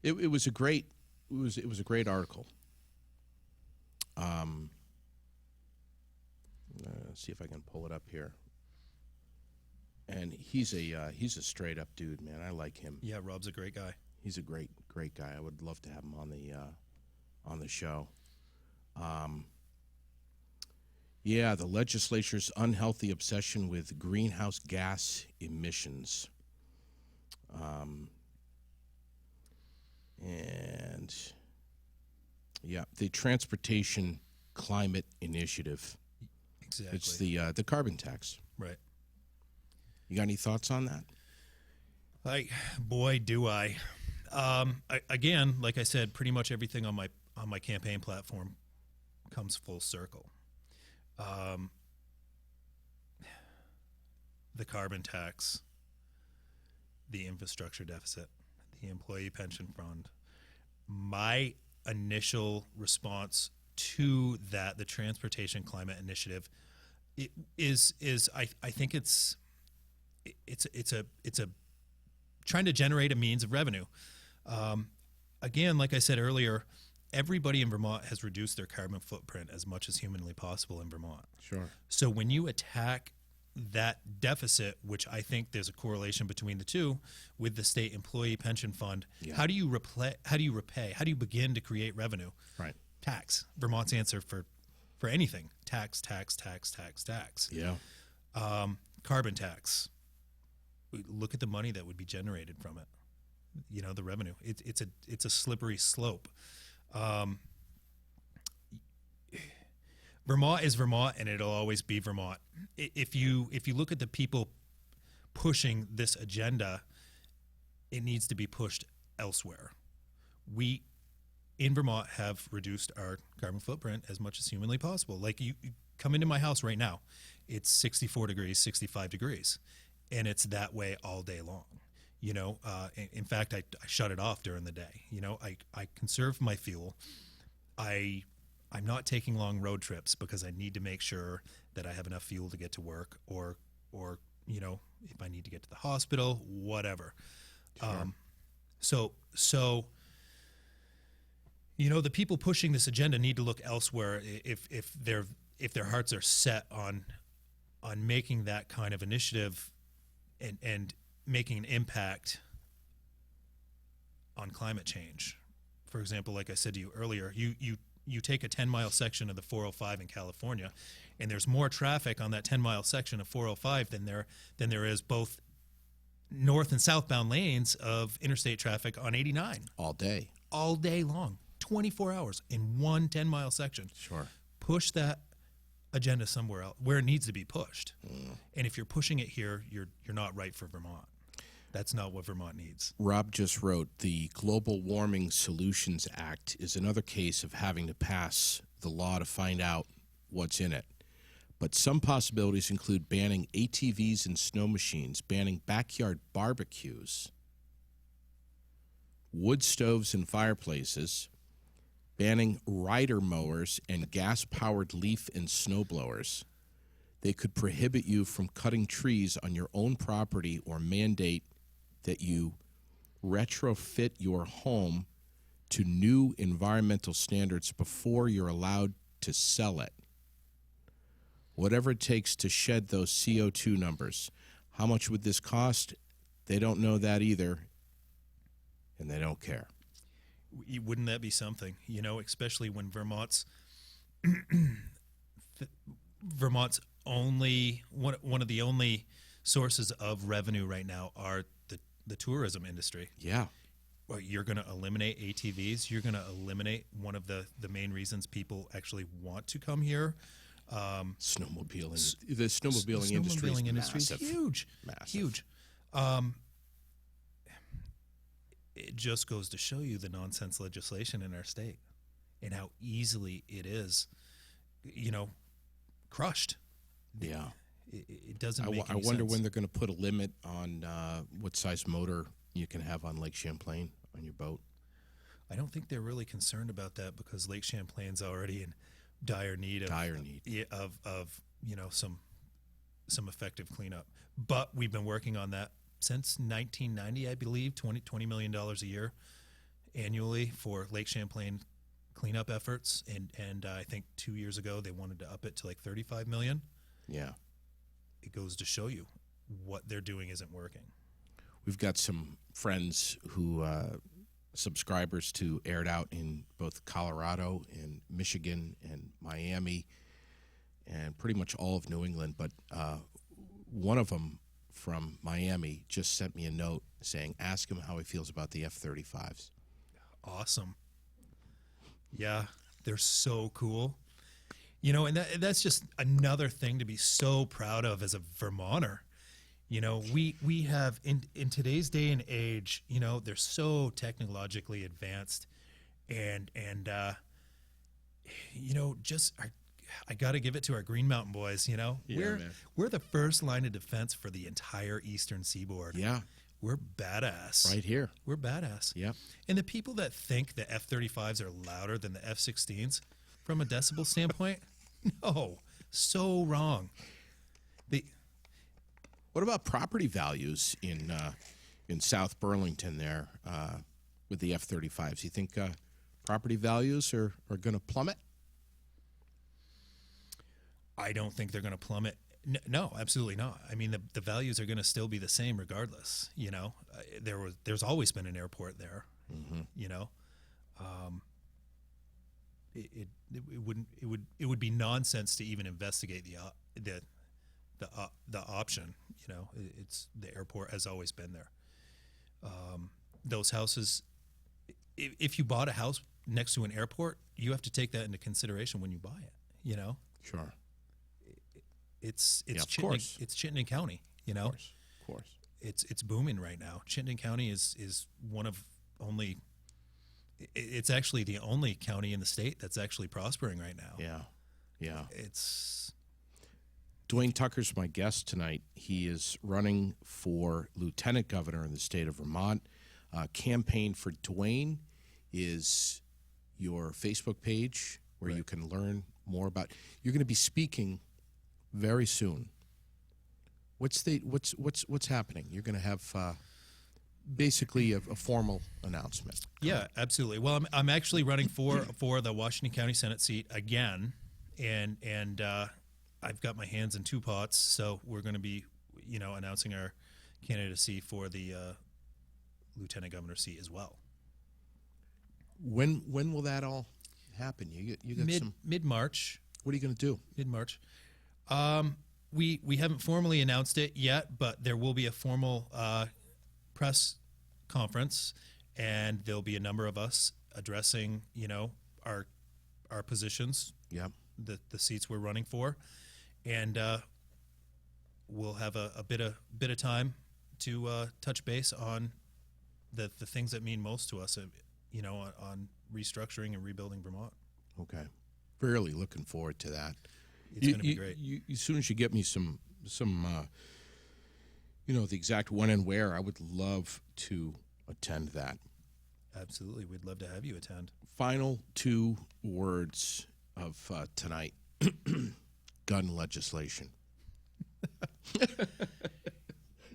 It was a great article. Let's see if I can pull it up here. And he's a straight up dude, man. I like him. Yeah, Rob's a great guy. He's a great guy. I would love to have him on the show. Yeah, the legislature's unhealthy obsession with greenhouse gas emissions. And yeah, the Transportation Climate Initiative. Exactly. It's the carbon tax. Right. You got any thoughts on that? Boy, do I. Again, like I said, pretty much everything on my campaign platform comes full circle. The carbon tax, the infrastructure deficit, the employee pension fund. My initial response to that, the Transportation Climate Initiative, is I think it's a trying to generate a means of revenue. Again, like I said earlier, everybody in Vermont has reduced their carbon footprint as much as humanly possible in Vermont. Sure. So when you attack that deficit, which I think there's a correlation between the two with the state employee pension fund, how do you repay? How do you begin to create revenue? Right. Tax. Vermont's answer for anything. Tax. Yeah. Carbon tax. Look at the money that would be generated from it. You know, the revenue. It's a slippery slope. Vermont is Vermont, and it'll always be Vermont. If you look at the people pushing this agenda, it needs to be pushed elsewhere. We in Vermont have reduced our carbon footprint as much as humanly possible. Like you come into my house right now, it's 64 degrees, 65 degrees, and it's that way all day long. You know, in fact, I shut it off during the day. You know, I conserve my fuel. I'm not taking long road trips because I need to make sure that I have enough fuel to get to work or you know, if I need to get to the hospital, whatever. Sure. So the people pushing this agenda need to look elsewhere if their hearts are set on making that kind of initiative and making an impact on climate change. For example, like I said to you earlier, you take a 10-mile section of the 405 in California, and there's more traffic on that 10-mile section of 405 than there is both north and southbound lanes of interstate traffic on 89. All day long, 24 hours in one 10-mile section. Sure. Push that agenda somewhere else where it needs to be pushed. And if you're pushing it here, you're not right for Vermont. That's not what Vermont needs. Rob just wrote, the Global Warming Solutions Act is another case of having to pass the law to find out what's in it. But some possibilities include banning ATVs and snow machines, banning backyard barbecues, wood stoves and fireplaces, banning rider mowers and gas-powered leaf and snow blowers. They could prohibit you from cutting trees on your own property or mandate that you retrofit your home to new environmental standards before you're allowed to sell it. Whatever it takes to shed those CO2 numbers. How much would this cost? They don't know that either, and they don't care. Wouldn't that be something? Especially when Vermont's only one of the only sources of revenue right now are the tourism industry. Yeah. Well, you're going to eliminate ATVs. You're going to eliminate one of the main reasons people actually want to come here. Snowmobiling. The snowmobiling industry is massive. Huge. Massive. Huge. It just goes to show you the nonsense legislation in our state and how easily it is, crushed. Yeah. It doesn't make I any wonder sense. when they're going to put a limit on what size motor you can have on Lake Champlain on your boat. I don't think they're really concerned about that because Lake Champlain's already in dire need of some effective cleanup. But we've been working on that since 1990, I believe, $20 million a year annually for Lake Champlain cleanup efforts. And I think 2 years ago they wanted to up it to like $35 million. Yeah. It goes to show you what they're doing isn't working. We've got some friends who subscribers to Aired Out in both Colorado and Michigan and Miami and pretty much all of New England. But one of them from Miami just sent me a note saying, ask him how he feels about the F-35s. Awesome. Yeah, they're so cool. And that's just another thing to be so proud of as a Vermonter. We have in today's day and age, they're so technologically advanced, and I got to give it to our Green Mountain boys. We're the first line of defense for the entire Eastern Seaboard. Yeah, we're badass right here. We're badass. Yeah, and the people that think the F-35s are louder than the F-16s, from a decibel standpoint, no, so wrong. What about property values in South Burlington there with the F-35s? You think property values are going to plummet? I don't think they're going to plummet. No, absolutely not. I mean, the values are going to still be the same regardless. There's always been an airport there. Mm-hmm. It would be nonsense to even investigate the option. It's the airport has always been there. Those houses, if you bought a house next to an airport, you have to take that into consideration when you buy it. Sure. It's of Chittenden, course. it's Chittenden County. Of course. It's booming right now. Chittenden County is one of only. It's actually the only county in the state that's actually prospering right now. Yeah. It's Dwayne Tucker's my guest tonight. He is running for lieutenant governor in the state of Vermont. Campaign for Dwayne is your Facebook page where you can learn more about. You're going to be speaking very soon What's happening? You're going to have basically a formal announcement. Yeah, absolutely. Well, I'm actually running for the Washington County Senate seat again, and I've got my hands in two pots. So we're going to be, announcing our candidacy for the lieutenant governor seat as well. When will that all happen? You got mid-March. What are you going to do? Mid-March. We haven't formally announced it yet, but there will be a formal press conference, and there'll be a number of us addressing, our positions. Yeah. The seats we're running for, and we'll have a bit of time to touch base on the things that mean most to us, on restructuring and rebuilding Vermont. Okay. Really looking forward to that. It's going to be great. As soon as you get me some the exact when and where, I would love to attend that. Absolutely. We'd love to have you attend. Final two words of tonight. Gun legislation.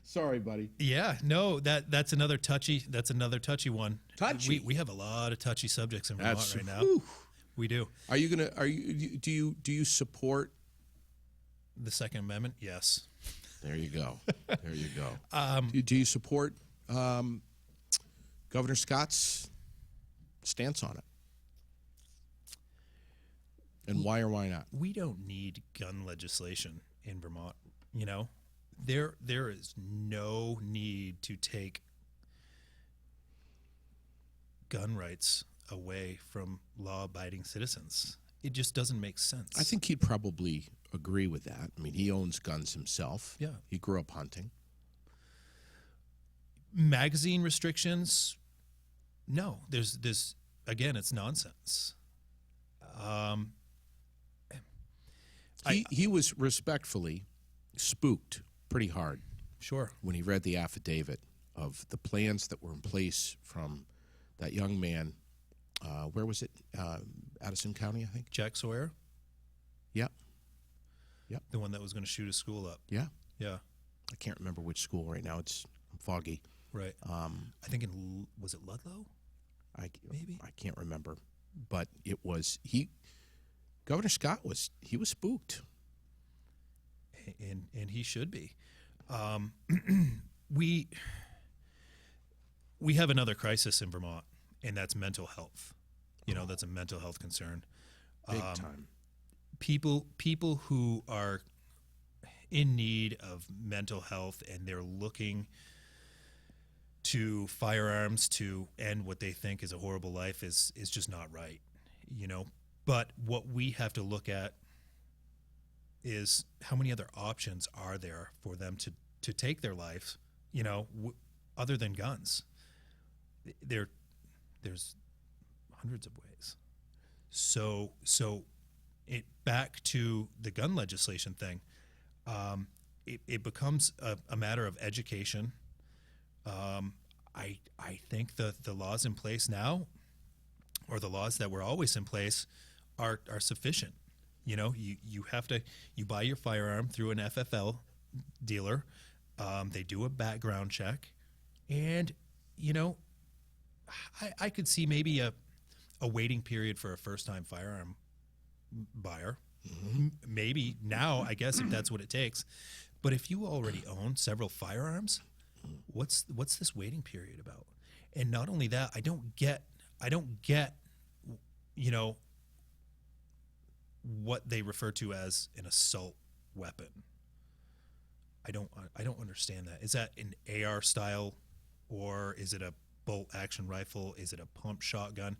Sorry, buddy. Yeah, no, that's another touchy one. Touchy. We have a lot of touchy subjects in Vermont right now. Whew. We do. Do you support the Second Amendment? Yes. There you go. Do you support Governor Scott's stance on it? And why or why not? We don't need gun legislation in Vermont. There is no need to take gun rights away from law-abiding citizens. It just doesn't make sense. I think he'd probably agree with that. I mean, he owns guns himself. Yeah. He grew up hunting. Magazine restrictions, no. There's again, it's nonsense. He was respectfully spooked pretty hard. Sure. When he read the affidavit of the plans that were in place from that young man, where was it? Addison County, I think. Jack Sawyer? Yep. The one that was going to shoot his school up. Yeah. Yeah. I can't remember which school right now. I'm foggy. Right. I think was it Ludlow? Maybe. I can't remember. But it was Governor Scott was spooked. And he should be. We have another crisis in Vermont, and that's mental health. That's a mental health concern. Big time. People who are in need of mental health and they're looking to firearms to end what they think is a horrible life is just not right. But what we have to look at is how many other options are there for them to take their life, other than guns. There's hundreds of ways. So back to the gun legislation thing, it becomes a matter of education. I think the laws in place now, or the laws that were always in place, are sufficient. You buy your firearm through an FFL dealer. They do a background check, and I could see maybe a waiting period for a first-time firearm buyer. Mm-hmm. Maybe now, I guess, if that's what it takes. But if you already own several firearms, what's this waiting period about? And not only that, I don't get what they refer to as an assault weapon. I don't understand that. Is that an AR style, or is it a bolt action rifle? Is it a pump shotgun?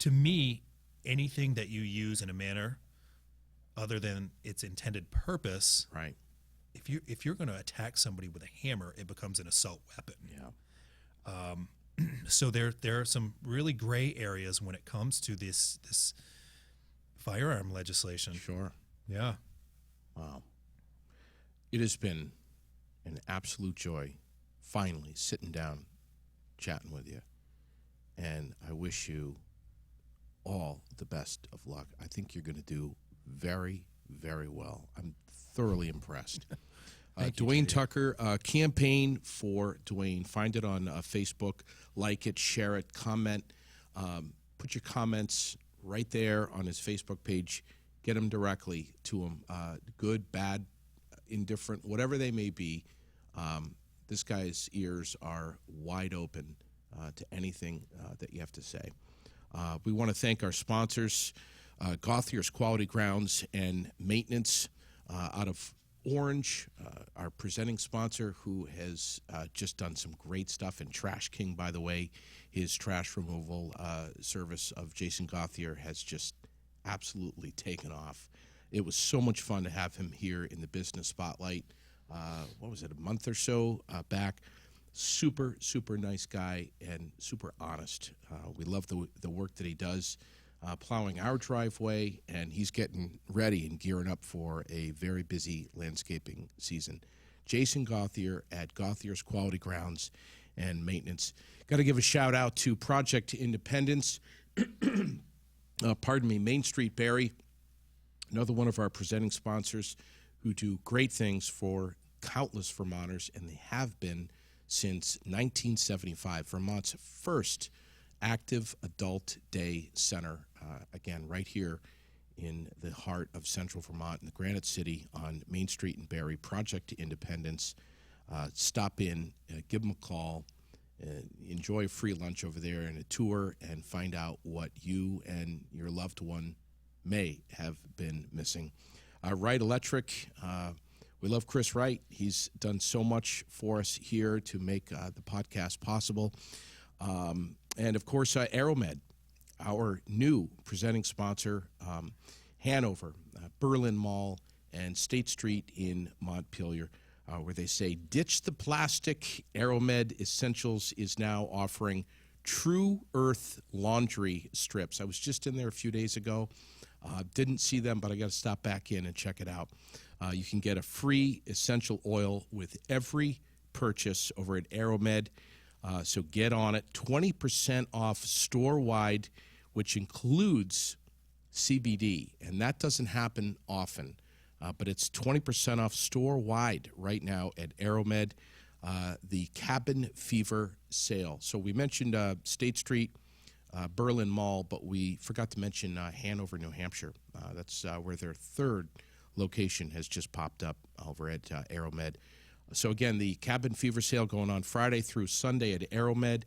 To me, anything that you use in a manner other than its intended purpose, right? If you're going to attack somebody with a hammer, it becomes an assault weapon. Yeah. So there are some really gray areas when it comes to this firearm legislation. Sure. Yeah. Wow. It has been an absolute joy finally sitting down chatting with you. And I wish you all the best of luck. I think you're going to do very, very well. I'm thoroughly impressed. Thank you, Dwayne JD. Tucker, campaign for Dwayne. Find it on Facebook. Like it, share it, comment. Put your comments right there on his Facebook page. Get them directly to him. Good, bad, indifferent, whatever they may be. This guy's ears are wide open to anything that you have to say. We want to thank our sponsors, Gauthier's Quality Grounds and Maintenance out of Orange, our presenting sponsor, who has just done some great stuff. And Trash King, by the way, his trash removal service of Jason Gauthier has just absolutely taken off. It was so much fun to have him here in the business spotlight. What was it, a month or so back? Super, super nice guy and super honest. We love the work that he does, plowing our driveway, and he's getting ready and gearing up for a very busy landscaping season. Jason Gauthier at Gauthier's Quality Grounds and Maintenance. Got to give a shout out to Project Independence. Main Street Barre, another one of our presenting sponsors who do great things for countless Vermonters, and they have been since 1975, Vermont's first active adult day center, again, right here in the heart of central Vermont in the Granite City on Main Street in Barre. Project Independence. Stop in, give them a call, enjoy a free lunch over there and a tour, and find out what you and your loved one may have been missing. Wright Electric, we love Chris Wright. He's done so much for us here to make the podcast possible. And, of course, Aeromed, our new presenting sponsor, Hanover, Berlin Mall, and State Street in Montpelier, where they say, ditch the plastic. Aeromed Essentials is now offering True Earth laundry strips. I was just in there a few days ago. Didn't see them, but I got to stop back in and check it out. You can get a free essential oil with every purchase over at Aeromed. So get on it. 20% off store-wide, which includes CBD. And that doesn't happen often. But it's 20% off store-wide right now at Aeromed, the Cabin Fever sale. So we mentioned State Street, Berlin Mall, but we forgot to mention Hanover, New Hampshire. That's where their third location has just popped up over at Aeromed. So again, the Cabin Fever sale going on Friday through Sunday at Aeromed.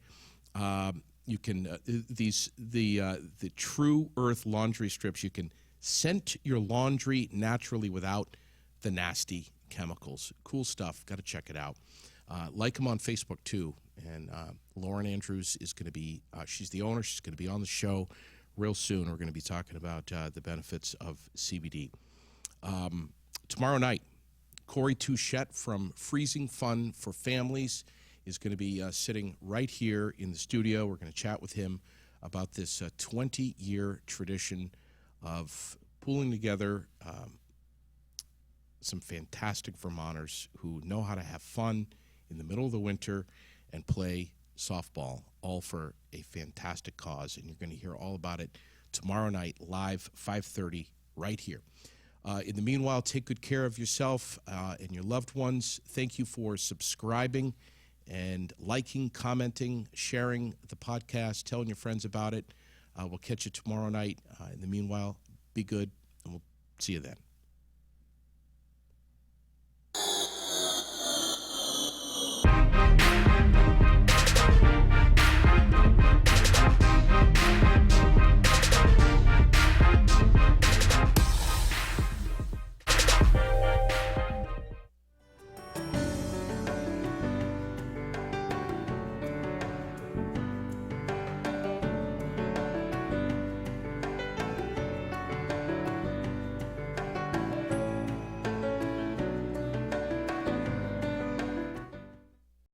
You can the True Earth laundry strips. You can scent your laundry naturally without the nasty chemicals. Cool stuff. Got to check it out. Like them on Facebook too. And Lauren Andrews is going to be. She's the owner. She's going to be on the show real soon. We're going to be talking about the benefits of CBD. Tomorrow night, Corey Touchette from Freezing Fun for Families is going to be sitting right here in the studio. We're going to chat with him about this 20-year tradition of pulling together some fantastic Vermonters who know how to have fun in the middle of the winter and play softball, all for a fantastic cause. And you're going to hear all about it tomorrow night, live, 5:30, right here. In the meanwhile, take good care of yourself and your loved ones. Thank you for subscribing and liking, commenting, sharing the podcast, telling your friends about it. We'll catch you tomorrow night. In the meanwhile, be good, and we'll see you then.